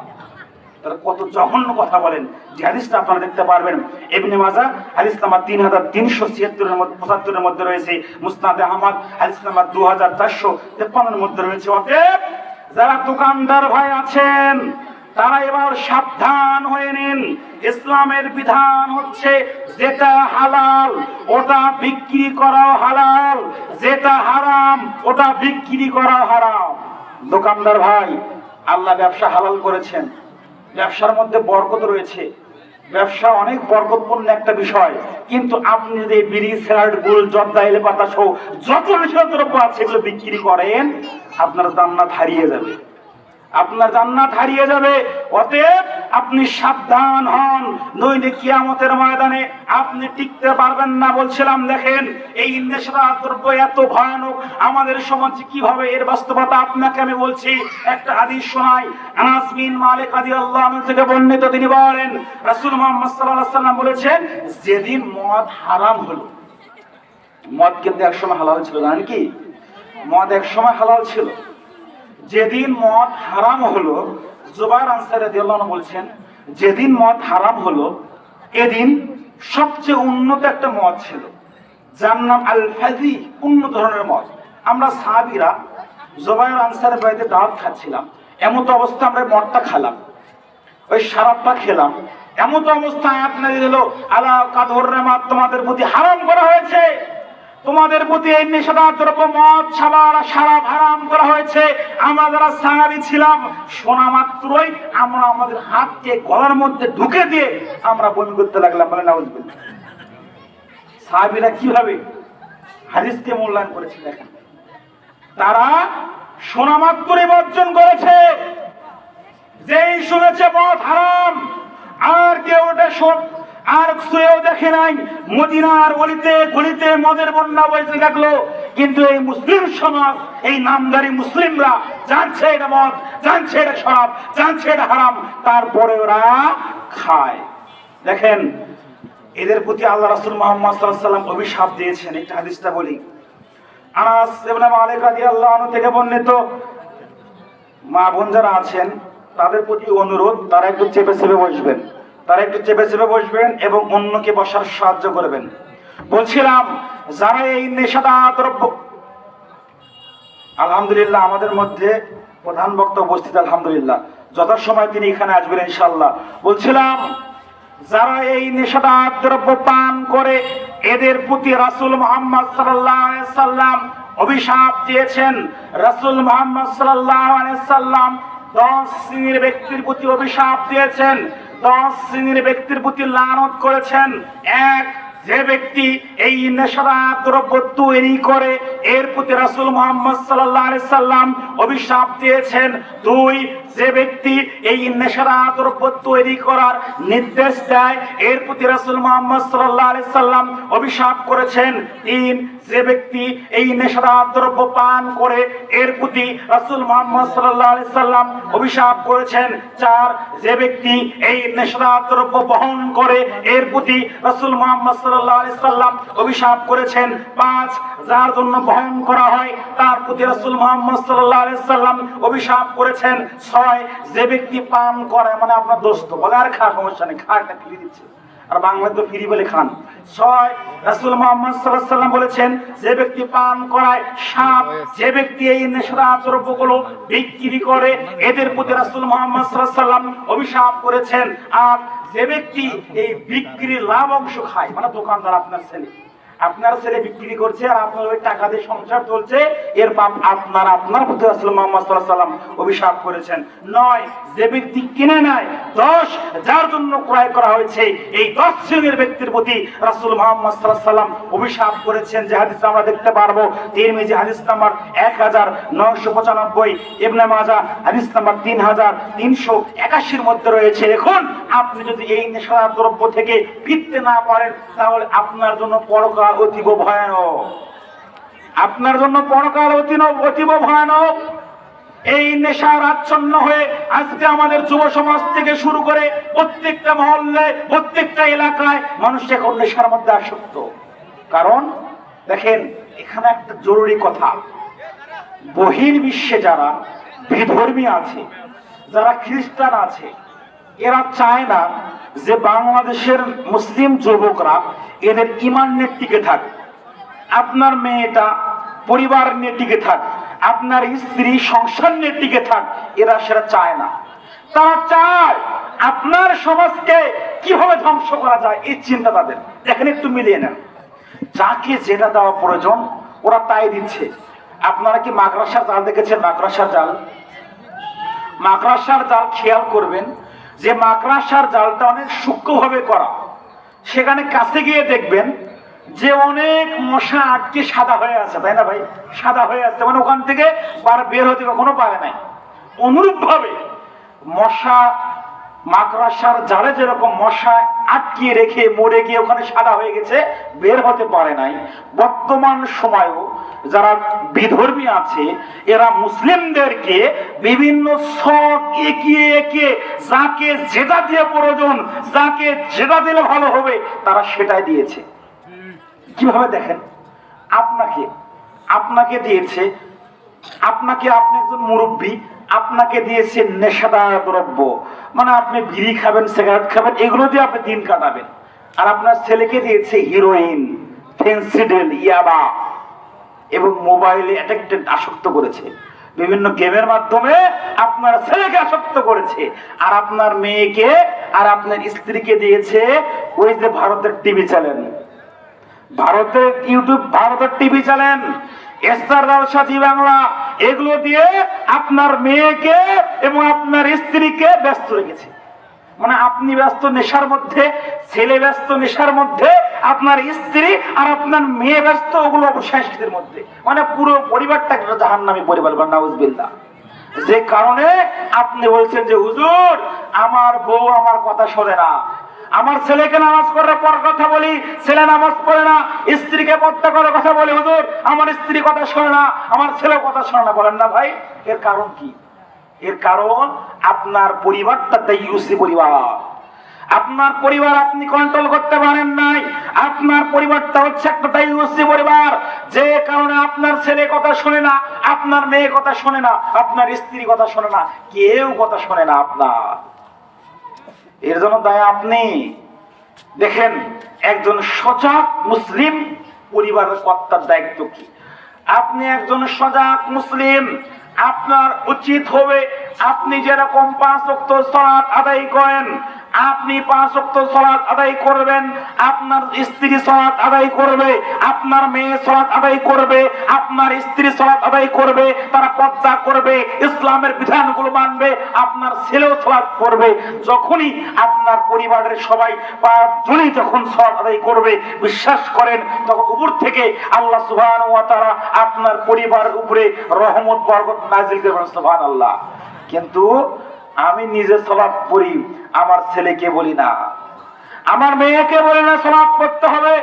তারা কত জঘন্য কথা বলেন। যে হাদিসটা আপনারা দেখতে পারবেন ইবনে মাজাহ হাদিস নাম্বার 3376 এর মধ্যে রয়েছে, মুসনাদে আহমদ হাদিস নাম্বার 2453 এর মধ্যে রয়েছে। অতএব যারা দোকানদার ভাই আছেন তারা এবার সাবধান হয়ে নিন। ইসলামের বিধান হচ্ছে যেটা হালাল ওটা বিক্রি করাও হালাল, যেটা হারাম ওটা বিক্রি করাও হারাম। দোকানদার ভাই, আল্লাহ ব্যবসা হালাল করেছেন, ব্যবসার মধ্যে বরকত রয়েছে, ব্যবসা অনেক বরকতপূর্ণ একটা বিষয়। কিন্তু আপনি যদি বিড়ি, সিগারেট, গুল, জর্দা, এলে পাতা সহ যত নেশা দ্রব্য আছে এগুলো বিক্রি করেন, আপনার জান্নাত হারিয়ে যাবে, আপনার জান্নাত হারিয়ে যাবে। অতএব আপনি সাবধান হন, নইলে কিয়ামতের ময়দানে আপনি টিকতে পারবেন না। বলছিলাম দেখেন এই নেশাদার দ্রব্য এত ভয়ানক আমাদের সমাজে কিভাবে এর বাস্তবতা আপনাকে আমি বলছি। একটা হাদিস শোনাই, আনাস বিন মালিক রাদিয়াল্লাহু আনহু থেকে বর্ণিত, তিনি বলেন রাসূল মুহাম্মদ সাল্লাল্লাহু আলাইহি ওয়াসাল্লাম বলেছেন, যেদিন মদ হারাম হলো, মদ কিন্তু একসময় হালাল ছিল, জানেন কি? মদ একসময় হালাল ছিল। যেদিন মদ হারাম হলো, জুবাইর আনসারী রাদিয়াল্লাহু আনহু বলছেন, যেদিন মদ হারাম হলো এদিন সবচেয়ে উন্নত একটা মদ ছিল, যার নাম আল ফাজি, উন্নত ধরনের মদ। আমরা সাহাবীরা জুবাইর আনসারীর বাড়িতে দাওয়াত খাচ্ছিলাম, এমত অবস্থা আমরা মদটা খেলাম, ওই শরাবটা খেলাম, এমত অবস্থায় আয়াত নাযিল হলো, আলা কাদ হুররিমাত, তোমাদের প্রতি হারাম করা হয়েছে, তোমাদের প্রতি এই নেশাদার দ্রব্য মদ, শরাব হারাম করা হয়েছে। আমরা যারা সাহাবী ছিলাম, শোনা মাত্রই আমরা আমাদের হাতকে গলার মধ্যে ঢুকে দিয়ে আমরা বমি করতে লাগলাম, বলে নাউজুবিল্লাহ। সাহাবীরা কিভাবে হাদিসকে মূল্যায়ন করেছে দেখেন, তারা শোনা মাত্রই বর্জন করেছে। যেই শুনেছে মদ হারাম, আর কেউ ওটা আর শুয়েও দেখে নাই, মদিনার অলিতে গলিতে মদের বন্যা বইতে থাকলো, কিন্তু এই মুসলিম সমাজ, এই নামদারি মুসলিমরা জানছে এটা মদ, জানছে এটা শরাব, জানছে এটা হারাম, তারপরে ওরা খায়। দেখেন এদের প্রতি আল্লাহ রাসূল মুহাম্মদ সাল্লাল্লাহু আলাইহি ওয়াসাল্লাম অভিশাপ দিয়েছেন। একটা হাদিসটা বলি, আনাস ইবনে মালিক রাদিয়াল্লাহু আনহু থেকে বর্ণিত। মা বোন যারা আছেন তাদের প্রতি অনুরোধ, তারা একটু চেপে চেপে বসবেন, তারা একটু চেপে চেপে বসবেন এবং অন্যকে বসার সাহায্য করবেন। বলছিলাম যারা এই নেশাদার দ্রব্য, আলহামদুলিল্লাহ আমাদের মধ্যে প্রধান বক্তা উপস্থিত, আলহামদুলিল্লাহ যথাসময় তিনি এখানে আসবেন ইনশাআল্লাহ। বলছিলাম যারা এই নেশাদার দ্রব্য পান করে এদের প্রতি রাসূল মুহাম্মদ সাল্লাল্লাহু আলাইহি সাল্লাম অভিশাপ দিয়েছেন। রাসূল মুহাম্মদ সাল্লাল্লাহু আলাইহি সাল্লাম 10 শ্রেণীর ব্যক্তির প্রতি অভিশাপ দিয়েছেন, 10 শ্রেণীর ব্যক্তির প্রতি লানত করেছেন। এক, যে ব্যক্তি এই নেশাদার দ্রব্য তৈরি করে এর প্রতি রাসূল মুহাম্মদ সাল্লাল্লাহু আলাইহি সাল্লাম অভিশাপ দিয়েছেন। 2, যে ব্যক্তি এই নেশাদার দ্রব্য তৈরি করার নির্দেশ দেয় এর প্রতি রাসূল মুহাম্মদ সাল্লাল্লাহু আলাইহি সাল্লাম অভিশাপ করেছেন। 3, যে ব্যক্তি এই নেশাদার দ্রব্য পান করে এর প্রতি রাসূল মুহাম্মদ সাল্লাল্লাহু আলাইহি সাল্লাম অভিশাপ করেছেন। 4, যে ব্যক্তি এই নেশাদার দ্রব্য বহন করে এর প্রতি রাসূল মুহাম্মদ সাল্লাল্লাহু আলাইহি সাল্লাম অভিশাপ করেছেন। 5, যার জন্য বহন করা হয় তার প্রতি রাসূল মুহাম্মদ সাল্লাল্লাহু আলাইহি সাল্লাম অভিশাপ করেছেন। 6, যে ব্যক্তি পান করে, মানে আপনার দোস্ত বলে আর খা, সমস্যা নেই, খা, একটা ফ্রি দিচ্ছে, আর বাংলায় তো ফ্রি বলে খান। 6, রাসূল মুহাম্মদ সাল্লাল্লাহু আলাইহি সাল্লাম বলেছেন যে ব্যক্তি পান করায়। 7, যে ব্যক্তি এই নেশাদার দ্রব্যগুলো বিক্রি করে এদের প্রতি রাসূল মুহাম্মদ সাল্লাল্লাহু আলাইহি সাল্লাম অভিশাপ করেছেন। 8, যে ব্যক্তি এই বিক্রির লাভ অংশ খায়, মানে দোকানদার আপনার ছেলে বিক্রি করছে আর আপনার ওই টাকা দিয়ে সংসার চলছে, এর পাপ আপনার প্রতি রাসূল মুহাম্মদ সাল্লাল্লাহু আলাইহি সাল্লাম অভিশাপ করেছেন। 9, যে ব্যক্তি কিনে নেয়। 10, যার জন্য ক্রয় করা হয়েছে, এই 10 শ্রেণীর ব্যক্তির প্রতি রাসূল মুহাম্মদ সাল্লাল্লাহু আলাইহি সাল্লাম অভিশাপ করেছেন। যে হাদিস আমরা দেখতে পারবো তিরমিজি হাদিস নাম্বার 1995, ইবনে মাজাহ হাদিস নাম্বার 3381 এর মধ্যে রয়েছে। এখন আপনি যদি এই নেশাদার দ্রব্য থেকে ফিরতে না পারেন তাহলে আপনার জন্য পরকাল অতীব ভয়ানক, আপনার জন্য পরকাল অতীব ভয়ানক। এই নেশার আচ্ছন্ন হয়ে আজকে আমাদের যুব সমাজ থেকে শুরু করে প্রত্যেকটা মহল্লায়, প্রত্যেকটা এলাকায় মানুষ এখন নেশার মধ্যে আসক্ত। কারণ দেখেন এখানে একটা জরুরি কথা, বহির্বিশ্বে যারা বিধর্মী আছে, যারা খ্রিস্টান আছে, এরা চায় না যে বাংলাদেশের মুসলিম যুবকরা এদের ইমান নিয়ে টিকে থাক, আপনার মেয়েটা পরিবার নিয়ে টিকে থাক, আপনার স্ত্রী সংসার নিয়ে টিকে থাক। এরা সেটা চায় না। তারা চায় আপনার সমাজকে কিভাবে ধ্বংস করা যায়, এই চিন্তা তাদের। এখানে একটু মিলিয়ে নেন, যাকে যেটা দেওয়া প্রয়োজন ওরা তাই দিচ্ছে। আপনারা কি মাকড়সার জাল দেখেছেন? মাকড়সার জাল, মাকড়সার জাল খেয়াল করবেন যে মাকড়সার জালটা অনেক সূক্ষ্মভাবে করা। সেখানে কাছে গিয়ে দেখবেন যে অনেক মশা আটকে সাদা হয়ে আছে, তাই না ভাই? সাদা হয়ে আছে, মানে ওখান থেকে বের হতে কখনো পারে নাই। অনুরূপ ভাবে মশা মাকড়সার জালে যেরকম মশা আটকিয়ে রেখে মরে গিয়ে ওখানে সাদা হয়ে গেছে, বের হতে পারে নাই, বর্তমান সময়েও যারা বিধর্মী আছে এরা মুসলিমদেরকে বিভিন্ন ছক এঁকিয়ে এঁকিয়ে যাকে যেটা দিয়ে প্রয়োজন, যাকে যেটা দিলে ভালো হবে তারা সেটাই দিয়েছে। কিভাবে দেখেন, আপনাকে দিয়েছে, আপনি একজন মুরব্বী, আপনাকে দিয়েছে নেশাদার দ্রব্য, মানে আপনি বিড়ি খাবেন, সিগারেট খাবেন, এগুলো দিয়ে আপনি দিন কাটাবেন। আর আপনার ছেলেকে দিয়েছে হিরোইন, ফেন্সিডেল, ইয়াবা এবং মোবাইলে অ্যাডিক্টেড, আসক্ত করেছে। বিভিন্ন গেমের মাধ্যমে আপনার ছেলেকে আসক্ত করেছে। আর আপনার মেয়েকে আর আপনার স্ত্রীকে দিয়েছে ওই যে ভারতের টিভি চ্যানেল, ভারতের ইউটিউব, ভারতের টিভি চ্যানেল, স্টার জলসা, জি বাংলা, এগুলো দিয়ে আপনার মেয়েকে এবং আপনার স্ত্রীকে ব্যস্ত রেখেছে। মানে আপনি ব্যস্ত নেশার মধ্যে, ছেলে ব্যস্ত নেশার মধ্যে, আপনার স্ত্রী আর আপনার মেয়ে ব্যস্ত ওগুলো অপসংস্কৃতির মধ্যে। মানে পুরো পরিবারটা একটা জাহান্নামী পরিবার, নাউজুবিল্লাহ। যে কারণে আপনি বলছেন যে হুজুর আমার বউ আমার কথা শোনে না, আমার ছেলেকে নামাজ পড়ার পর কথা বলি, ছেলে নামাজ পড়ে না, স্ত্রীকে পর্দা করার কথা বলি, হুজুর আমার স্ত্রী কথা শোনে না, আমার ছেলে কথা শোনে না। বলেন না ভাই, এর কারণ কি? এর কারণ আপনার পরিবারটা দায়ুসি পরিবার। আপনার পরিবার আপনি কন্ট্রোল করতে পারেন নাই। আপনার পরিবারটা হচ্ছে একটা দায়ুসি পরিবার, যে কারণে আপনার ছেলে কথা শোনে না, আপনার মেয়ে কথা শোনে না, আপনার স্ত্রী কথা শোনে না, কেউ কথা শোনে না আপনার। এর জন্য দায় আপনি। দেখেন একজন সজাগ মুসলিম পরিবারের কর্তার দায়িত্ব কি। আপনি একজন সজাগ মুসলিম, আপনার উচিত হবে আপনি যেরকম 5 ওয়াক্ত সালাত আদায় করেন, আপনি 5 ওয়াক্ত সালাত আদায় করবেন, আপনার স্ত্রী সালাত আদায় করবে, আপনার মেয়ে সালাত আদায় করবে, আপনার স্ত্রী সালাত আদায় করবে, তারা পর্দা করবে, ইসলামের বিধানগুলো মানবে, আপনার ছেলেও সালাত করবে। যখনই আপনার পরিবারের সবাই 5 জনই যখন সালাত আদায় করবে, বিশ্বাস করেন তখন উপর থেকে আল্লাহ সুবহানাহু ওয়া তাআলা আপনার পরিবারের উপরে রহমত বরকত নাযিল করবেন, সুবহানাল্লাহ। কিন্তু আমি নিজে সালাত পড়ি, আমার ছেলেকে বলি না, আমার মেয়েকে বলি না সালাত পড়তে হবে,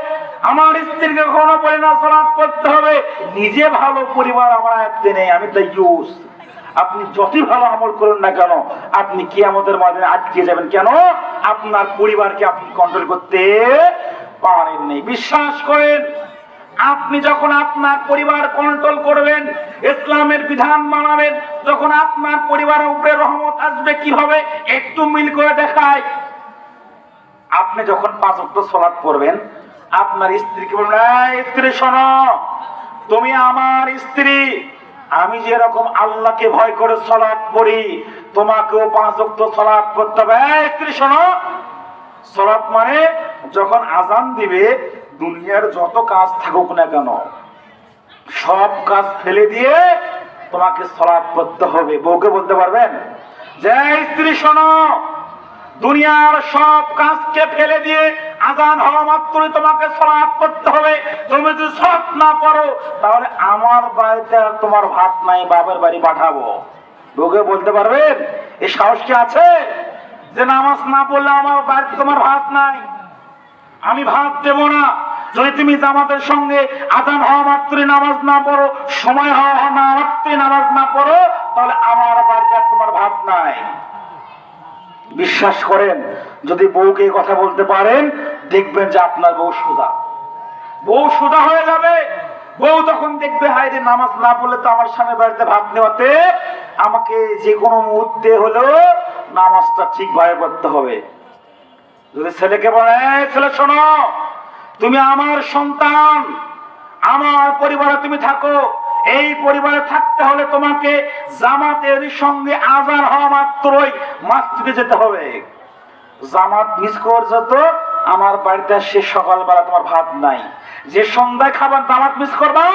আমার স্ত্রীকে কখনো বলি না সালাত পড়তে হবে। নিজে ভালো পরিবার আমার আয়ত্তে নেই, আমি দায়ুস। আপনি যতই ভালো আমল করুন না কেন, আপনি কিয়ামতের ময়দানে আটকে যাবেন। কেন? আপনার পরিবারকে আপনি কন্ট্রোল করতে পারেননি। বিশ্বাস করেন, আপনি যখন আপনার পরিবার কন্ট্রোল করবেন, ইসলামের বিধান মানাবেন, যখন আপনার পরিবারের উপরে রহমত আসবে। কিভাবে? একটু মিল করে দেখায়। আপনি যখন 5 ওয়াক্ত সালাত পড়বেন, আপনার স্ত্রীকে বলবেন, এই স্ত্রী শোনো, তুমি আমার স্ত্রী, আমি যেরকম আল্লাহকে ভয় করে সালাত পড়ি, তোমাকেও 5 ওয়াক্ত সালাত পড়তে হবে। এই স্ত্রী শোনো, সালাত মানে যখন আজান দিবে, দুনিয়ার যত কাজ থাকুক না কেন সব কাজ ফেলে দিয়ে তোমাকে সালাত পড়তে হবে। বউকে বলতে পারবেন যে স্ত্রী শোনো, দুনিয়ার সব কাজকে ফেলে দিয়ে আজান হওয়া মাত্রই তোমাকে সালাত পড়তে হবে। তুমি যদি সালাত না পড়ো তাহলে আমার বাড়িতে আর তোমার ভাত নাই, বাবার বাড়ি পাঠাবো। বউকে বলতে পারবেন? এই সাহস কি আছে যে নামাজ না পড়লে আমার বাড়িতে তোমার ভাত নাই, আমি ভাত দেব না? যদি তুমি জামাতের সঙ্গে আজান হওয়া মাত্রই নামাজ না পড়ো, সময় হওয়া না মাত্রই নামাজ না পড়ো, তাহলে আমার বাড়িতে তোমার ভাত নাই। বিশ্বাস করেন, যদি বউকে কথা বলতে পারেন, দেখবেন যে আপনার বউ সোজা হয়ে যাবে। বউ তখন দেখবে, হায় রে, নামাজ না পড়লে তো আমার স্বামী বাড়িতে ভাত নেওয়াতে আমাকে যে কোনো মুহূর্তে হলেও নামাজটা ঠিকভাবে পড়তে হবে। যদি ছেলেকে বলে, ছেলে শোনো, তুমি আমার সন্তান, আমার পরিবারে তুমি থাকো, এই পরিবারে থাকতে হলে তোমাকে জামাতের সঙ্গে আযান হওয়া মাত্রই মসজিদে যেতে হবে। জামাত মিস করছো তো আমার বাড়িতে সে সকালবেলা তোমার ভাত নাই, যে সন্ধ্যায় খাবার জামাত মিস করবা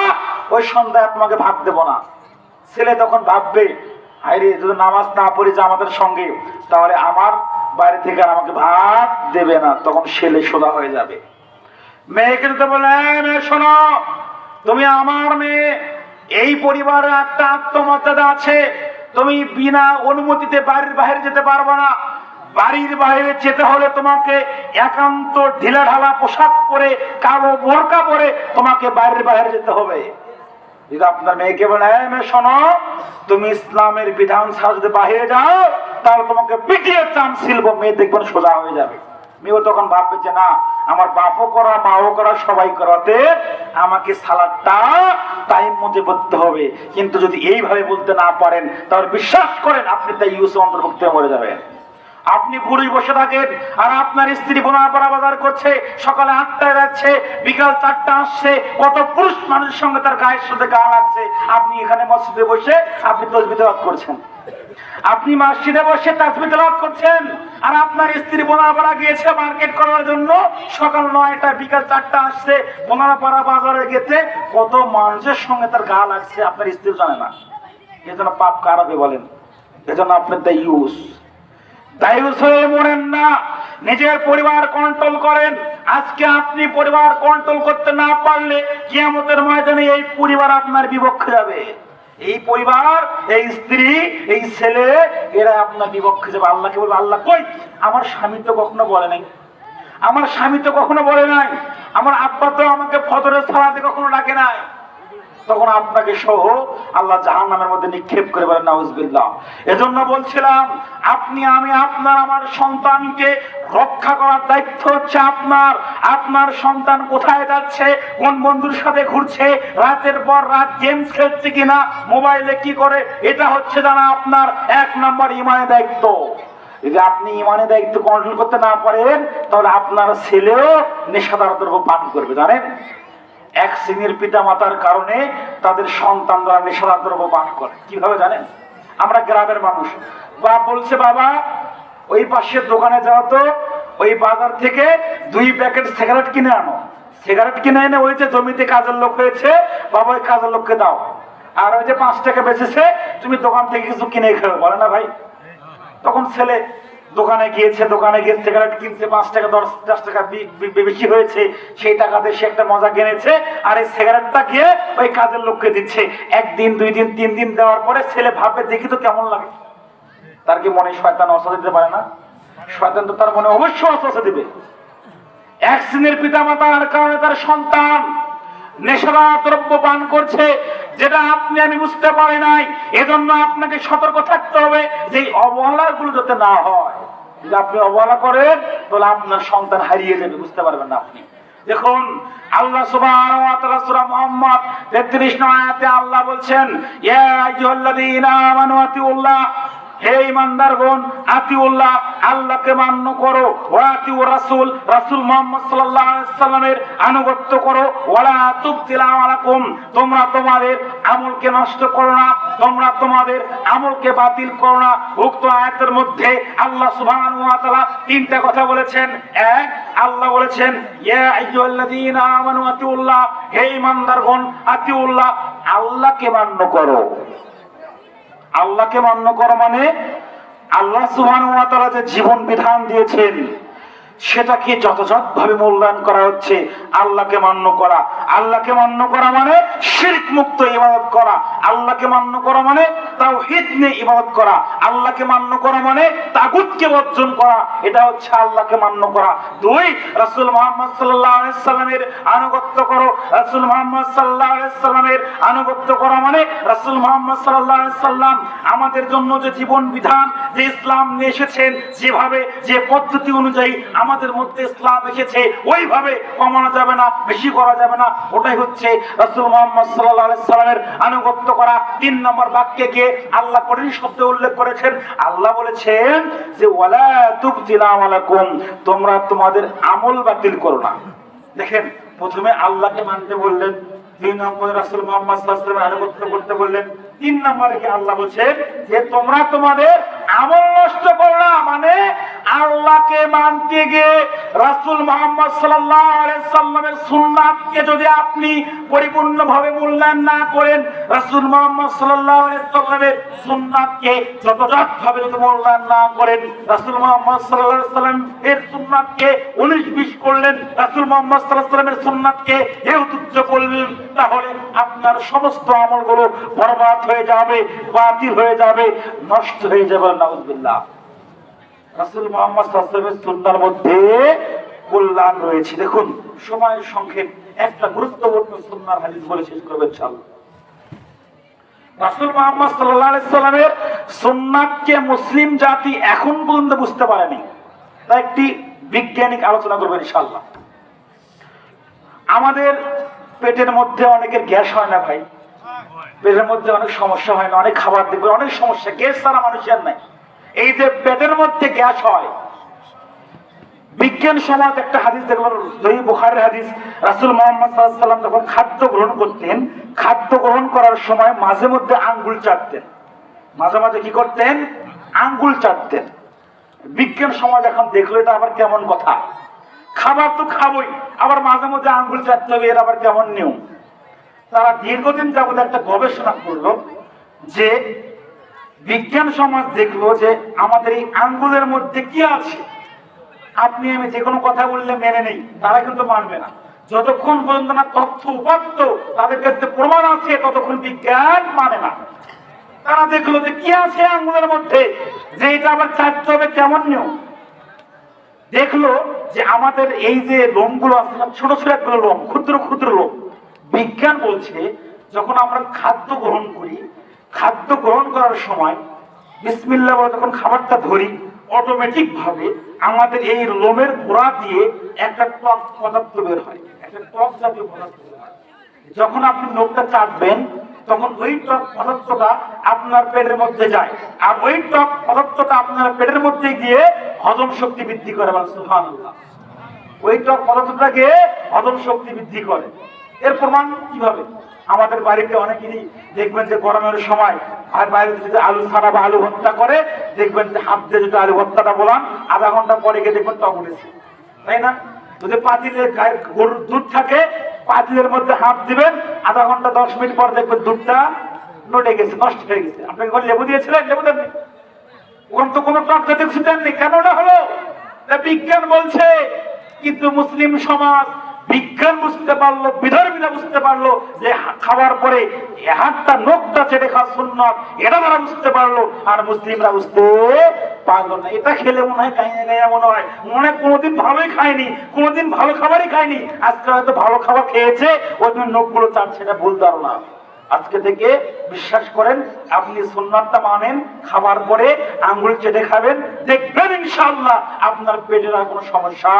ওই সন্ধ্যায় তোমাকে ভাত দেব না। ছেলে তখন ভাববে, আরে যদি নামাজ না পড়ি জামাতের সঙ্গে তাহলে আমার বাড়ি থেকে আর আমাকে ভাত দেবে না, তখন ছেলে সোজা হয়ে যাবে। মেয়েকে যদি বলে, মেয়ে শোনো, তুমি আমার মেয়ে, এই পরিবারে একটা আত্মমর্যাদা আছে, তুমি বিনা অনুমতিতে বাড়ির বাইরে যেতে পারবে না, বাড়ির বাইরে যেতে হলে তোমাকে একান্ত ঢিলাঢালা পোশাক পরে, কালো বোরকা পরে তোমাকে বাড়ির বাইরে যেতে হবে। যদি আপনার মেয়েকে বলে, মেয়ে শোনো, তুমি ইসলামের বিধান ছাড়া যদি বাহিরে যাও তাহলে তোমাকে পিটিয়ে চাম শিলব, মেয়ে দেখবেন সোজা হয়ে যাবে। মেয়েও তখন ভাববে যে না, আমার বাপও করা মাও করা সবাই করাতে আমাকে সালাদটা টাইম মধ্যে পড়তে হবে। কিন্তু যদি এইভাবে বলতে না পারেন তাহলে বিশ্বাস করেন আপনি তাই ইউসুফ অন্তর্ভুক্ত মরে যাবেন। আপনি পুরুষ বসে থাকেন আর আপনার স্ত্রী বোনাপাড়া বাজার করছে, সকালে 8টায় যাচ্ছে, বিকাল 4টা আসছে, কত পুরুষ মানুষের সঙ্গে তার গায়ের সাথে গা লাগছে, আপনি এখানে মসজিদে বসে আপনি তাসবিহ তেলাওয়াত করছেন, আপনি মসজিদে বসে তাসবিহ তেলাওয়াত করছেন, আর আপনার স্ত্রী বোনাপাড়া গিয়েছে মার্কেট করার জন্য, সকাল 9টা বিকাল 4টা আসছে, বোনাপাড়া বাজারে গেছে, কত মানুষের সঙ্গে তার গা লাগছে আপনার স্ত্রী জানে না। এজন্য পাপ কার হবে বলেন? এজন্য আপনার দায়ুস দায়ুস হয়ে মরেন না, নিজের পরিবার কন্ট্রোল করেন। আজকে আপনি পরিবার কন্ট্রোল করতে না পারলে কিয়ামতের ময়দানে এই পরিবার আপনার বিপক্ষে যাবে। এই পরিবার, এই স্ত্রী, এই ছেলে, এরা আপনার বিপক্ষে যাবে। আল্লাহকে বলবে, আল্লাহ কই, আমার স্বামী তো কখনো বলে নাই, আমার স্বামী তো কখনো বলে নাই, আমার আব্বা তো আমাকে ফজরের সালাতে কখনো ডাকে নাই। তখন আপনাকে সহ আল্লাহ জাহান্নামের মধ্যে নিক্ষেপ করে বলেন নাউজুবিল্লাহ। এজন্য বলছিলাম, আপনি, আমি, আপনার, আমার সন্তানকে রক্ষা করার দায়িত্ব হচ্ছে আপনার। আপনার সন্তান কোথায় যাচ্ছে, কোন বন্ধুর সাথে ঘুরছে, রাতের পর রাত গেমস খেলছে কিনা, মোবাইলে কি করে, এটা হচ্ছে জানা আপনার 1 নম্বর ইমানের দায়িত্ব। যদি আপনি ইমানের দায়িত্ব কন্ট্রোল করতে না পারেন তাহলে আপনার ছেলেও নেশাদার দ্রব্য পান করবে। জানেন, এক শ্রেণীর পিতা মাতার কারণে তাদের সন্তানরা নেশাদার দ্রব্য পান করে। কিভাবে জানেন? আমরা গ্রামের মানুষ, বাপ বলছে, বাবা ওই পাশের দোকানে যাও তো, ওই বাজার থেকে 2 প্যাকেট সিগারেট কিনে আনো। সিগারেট কিনে এনে ওই যে জমিতে কাজের লোক হয়েছে, বাবা ওই কাজের লোককে দাও, আর ওই যে 5 টাকা বেচেছে তুমি দোকান থেকে কিছু কিনে খাবে, বলে না ভাই? তখন ছেলে দোকানে গিয়েছে, দোকানে গিয়ে সিগারেট কিনছে, 5 টাকা 10 টাকা বেশি হয়েছে, সেই টাকাতে সে একটা মজা কিনেছে, আর এই সিগারেটটা গিয়ে ওই কাজের লোককে দিচ্ছে। 1 দিন 2 দিন 3 দিন দেওয়ার পরে ছেলে ভাববে, দেখি তো কেমন লাগে। তার কি মনে শয়তান ওয়াসওয়াসা দিতে পারে না? শয়তান তো তার মনে অবশ্যই ওয়াসওয়াসা দিবে। এক শ্রেণীর পিতা মাতার কারণে তার সন্তান নেশাদার দ্রব্য পান করছে, যেটা আপনি আমি বুঝতে পারি নাই। এজন্য আপনাকে সতর্ক থাকতে হবে যে অবহেলাগুলো যাতে না হয়। যদি আপনি অবহেলা করেন তাহলে আপনার সন্তান হারিয়ে যাবে, বুঝতে পারবেন না আপনি। দেখুন, আল্লাহ সুবহানাহু ওয়া তাআলা সূরা মুহাম্মদ 33 নং আয়াতে আল্লাহ বলছেন, ইয়া আইয়ুহাল্লাযীনা আমানু আতিউল্লাহ, হে ঈমানদারগণ, আতিউল্লাহ, আল্লাহকে মান্য করো, ওয়া আতিউর রাসূল, রাসূল মুহাম্মদ সাল্লাল্লাহু আলাইহি ওয়াসাল্লামের আনুগত্য করো, ওয়ালা তুবতিলু আমালাকুম, তোমরা তোমাদের আমলকে নষ্ট করো না, তোমরা তোমাদের আমলকে বাতিল করো না। উক্ত আয়াতের মধ্যে আল্লাহ সুবহানাহু ওয়া তাআলা 3টা কথা বলেছেন। এক, আল্লাহ বলেছেন, ইয়া আইয়ুহাল্লাযীনা আমানু আতিউল্লাহ, হে ঈমানদারগণ, আতিউল্লাহ, আল্লাহকে মান্য করো। আল্লাহকে মান্য করো মানে আল্লাহ সুবহানাহু ওয়া তাআলা যে জীবন বিধান দিয়েছেন সেটাকে যথাযথভাবে মূল্যায়ন করা হচ্ছে আল্লাহকে মান্য করা। আল্লাহকে মান্য করা মানে শিরক মুক্ত ইবাদত করা। আল্লাহকে মান্য করা মানে তাওহীদ নিয়ে ইবাদত করা। আল্লাহকে মান্য করা মানে তাগুতকে বর্জন করা। এটা হচ্ছে আল্লাহকে মান্য করা। 2, রাসূল মুহাম্মদ সাল্লাল্লাহু আলাইহি সাল্লামের আনুগত্য করো। রাসূল মুহাম্মদ সাল্লাল্লাহু আলাইহি সাল্লামের আনুগত্য করা মানে রাসূল মুহাম্মদ সাল্লাল্লাহু আলাইহি সাল্লাম আমাদের জন্য যে জীবন বিধান, যে ইসলাম নিয়ে এসেছেন, যেভাবে যে পদ্ধতি অনুযায়ী আমাদের মধ্যে ইসলাম এসেছে, ওইভাবে কমানো যাবে না, বেশি করা যাবে না। ওটাই হচ্ছে রাসূল মুহাম্মদ সাল্লাল্লাহু আলাইহি সাল্লামের আনুগত্য করা। 3 নম্বর বাক্যে গিয়ে গিয়ে আল্লাহ কঠিন শব্দে উল্লেখ করেছেন। আল্লাহ বলেছেন যে ওয়ালা তুবতিলা আমালাকুম, তোমরা তোমাদের আমল বাতিল করো না। দেখেন, প্রথমে আল্লাহকে মানতে বললেন, 2 নম্বরে রাসূল মুহাম্মদ সাল্লাল্লাহু আলাইহি ওয়াসাল্লাম আনুগত্য করতে বললেন, 3 নম্বরে কি আল্লাহ বলেছেন যে তোমরা তোমাদের আমল নষ্ট করো না। মানে আল্লাহকে মানতে গিয়ে রাসূল মুহাম্মদ সাল্লাল্লাহু আলাইহি সাল্লামের সুন্নাতকে যদি আপনি পরিপূর্ণভাবে মূল্যায়ন না করেন, রাসূল মুহাম্মদ সাল্লাল্লাহু আলাইহি সাল্লামের সুন্নাতকে যথাযথভাবে যদি মূল্যায়ন না করেন, রাসূল মুহাম্মদ সাল্লাল্লাহু আলাইহি সাল্লাম এর সুন্নাতকে 19-20 করলেন, রাসূল মুহাম্মদ সাল্লাল্লাহু আলাইহি সাল্লামের সুন্নাতকে হেয়তুচ্ছ করলেন, তাহলে আপনার সমস্ত আমলগুলো বরবাদ হয়ে যাবে, বাতিল হয়ে যাবে, নষ্ট হয়ে যাবে। নাউযুবিল্লাহ। রাসূল মুহাম্মদ সাল্লাল্লাহু আলাইহি ওয়াসাল্লামের সুন্নাহর মধ্যে কল্যাণ রয়েছে। দেখুন, সময়ের সংক্ষেপ একটা গুরুত্বপূর্ণ সুন্নাহর হাদিস বলে শেষ করব ইনশাআল্লাহ। রাসূল মুহাম্মদ সাল্লাল্লাহু আলাইহি ওয়াসাল্লামের সুন্নাহকে মুসলিম জাতি এখন পর্যন্ত বুঝতে পারেনি। তাই একটি বৈজ্ঞানিক আলোচনা করব ইনশাআল্লাহ। আমাদের পেটের মধ্যে অনেকের গ্যাস হয় না ভাই, পেটের মধ্যে অনেক সমস্যা হয় না, অনেক খাবার দেখবে অনেক সমস্যা, গ্যাস ছাড়া মানুষের নাই। এই যে পেটের মধ্যে গ্যাস হয়, বিজ্ঞান সমাজ একটা হাদিস দেখলাম, সহিহ বুখারীর হাদিস, রাসূল মুহাম্মদ সাল্লাল্লাহু আলাইহি ওয়াসাল্লাম যখন খাদ্য গ্রহণ করতেন, খাদ্য গ্রহণ করার সময় মাঝে মধ্যে আঙ্গুল চাটতেন। মাঝে মাঝে কি করতেন? আঙ্গুল চাটতেন। বিজ্ঞান সমাজ এখন দেখলো এটা আবার কেমন কথা, খাবার তো খাবই, আবার মাঝে মধ্যে আঙ্গুল চাটতে হবে, এর আবার কেমন নিয়ম? তারা দীর্ঘদিন যাবত একটা গবেষণা করলো যে বিজ্ঞান সমাজ দেখলো যে আমাদের এই আঙ্গুলের মধ্যে কি আছে। আপনি আমি যে কোনো কথা বললে মেনে নেই, তারা কিন্তু মানবে না। যতক্ষণ পর্যন্ত না তথ্য উপাত্ত তাদের কাছে প্রমাণ আছে, ততক্ষণ বিজ্ঞান মানে না। তারা দেখলো যে কি আছে আঙ্গুলের মধ্যে, যে এটা আবার চাটতে হবে, কেমন নিয়ম? দেখলো যে আমাদের এই যে লোমগুলো আছে, ছোট ছোট একগুলো লোম, ক্ষুদ্র ক্ষুদ্র লোম। বিজ্ঞান বলছে যখন আমরা খাদ্য গ্রহণ করি, খাদ্য গ্রহণ করার সময় বিসমিল্লাহ বলে যখন খাবারটা ধরি, অটোমেটিক ভাবে আমাদের এই লোমের গোড়া দিয়ে একটা টক পদার্থ বের হয়, একটা টক জাতীয় পদার্থ বের হয়। যখন আপনি নখটা চাটবেন, তখন ওই টক পদার্থটা আপনার পেটের মধ্যে যায়, আর ওই টক পদার্থটা আপনার পেটের মধ্যে গিয়ে হজম শক্তি বৃদ্ধি করে। সুবহানাল্লাহ। ওই টক পদার্থটাকে হজম শক্তি বৃদ্ধি করে। এর প্রমাণ কিভাবে? আমাদের বাড়িতে অনেকেরই দেখবেন যে গরমের সময় আর বাইরে যদি আলু ছাড়া বা আলু ভর্তা করে, দেখবেন যে হাত দিয়ে যদি আলু ভর্তাটা বলান, আধা ঘন্টা পরে গিয়ে দেখবেন টক উঠেছে, তাই না? যদি পাতিলে গরুর দুধ থাকে, পাতিলের মধ্যে হাত দিবেন, আধা ঘন্টা 10 মিনিট পর দেখবেন দুধটা নড়ে গেছে, নষ্ট হয়ে গেছে। আপনাকে লেবু দিয়েছিলেন, লেবু দেননি, ওখান তো কোনো টক জাতীয় কিছু দেননি, কেন না হলো? বিজ্ঞান বলছে। কিন্তু মুসলিম সমাজ বিজ্ঞান বুঝতে পারলো, বিধর্মীরা বুঝতে পারলো যে খাবার পরে হাতটা নখটা চেটে খাওয়া সুন্নাত, এটা তারা বুঝতে পারলো, আর মুসলিমরা বুঝতে পারলো না। এটা খেলে মনে হয় গায়ে গায়ে মনে হয় কোনোদিন ভালোই খায়নি, কোনোদিন ভালো খাবারই খায়নি, আজকে হয়তো ভালো খাবার খেয়েছে, ওই জন্য নখগুলো চাটছে। এটা ভুল ধারণা। আজকে থেকে বিশ্বাস করেন, আপনি সুন্নাতটা মানেন, খাবার পরে আঙ্গুল চেটে খাবেন, দেখবেন ইনশাআল্লাহ আপনার পেটের আর কোনো সমস্যা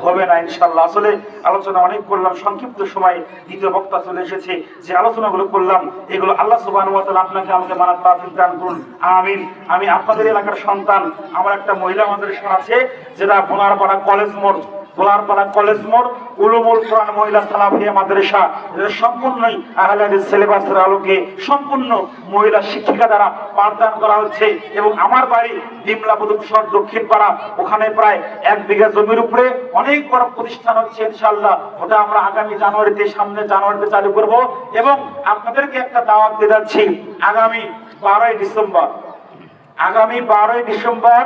হবে না ইনশাআল্লাহ। আসলে আলোচনা অনেক করলাম, সংক্ষিপ্ত সময়ে দ্বিতীয় বক্তা চলে এসেছে। যে আলোচনাগুলো করলাম এগুলো আল্লাহ সুবহানাহু ওয়া তাআলা আপনাকে আমাকে মানার তৌফিক দান করুন, আমিন। আমি আপনাদের এলাকার সন্তান, আমার একটা মহিলা মাদ্রাসা আছে যেটা বোনারপাড়া কলেজ মোড়, বোলারপাড়া কলেজ মোড়, উলুমুল কোরআন মহিলা সালাফিয়া মাদ্রাসা, সম্পূর্ণই আহলে হাদিস সিলেবাসের আলোকে সম্পূর্ণ মহিলা শিক্ষিকা দ্বারা পাঠদান করা হচ্ছে। এবং আমার বাড়ি ডিমলা প্রদূষণ দক্ষিণ পাড়া, ওখানে প্রায় 1 বিঘা জমির উপরে অনেক বড় প্রতিষ্ঠান হচ্ছে ইনশাআল্লাহ। ওটা আমরা আগামী জানুয়ারিতে, সামনে জানুয়ারিতে চালু করব। এবং আপনাদেরকে একটা দাওয়াত দিয়ে যাচ্ছি, আগামী 12ই ডিসেম্বর, আগামী 12ই ডিসেম্বর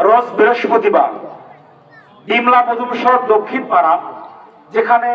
রোজ বৃহস্পতিবার ডিমলা প্রদূষণ দক্ষিণ পাড়া, যেখানে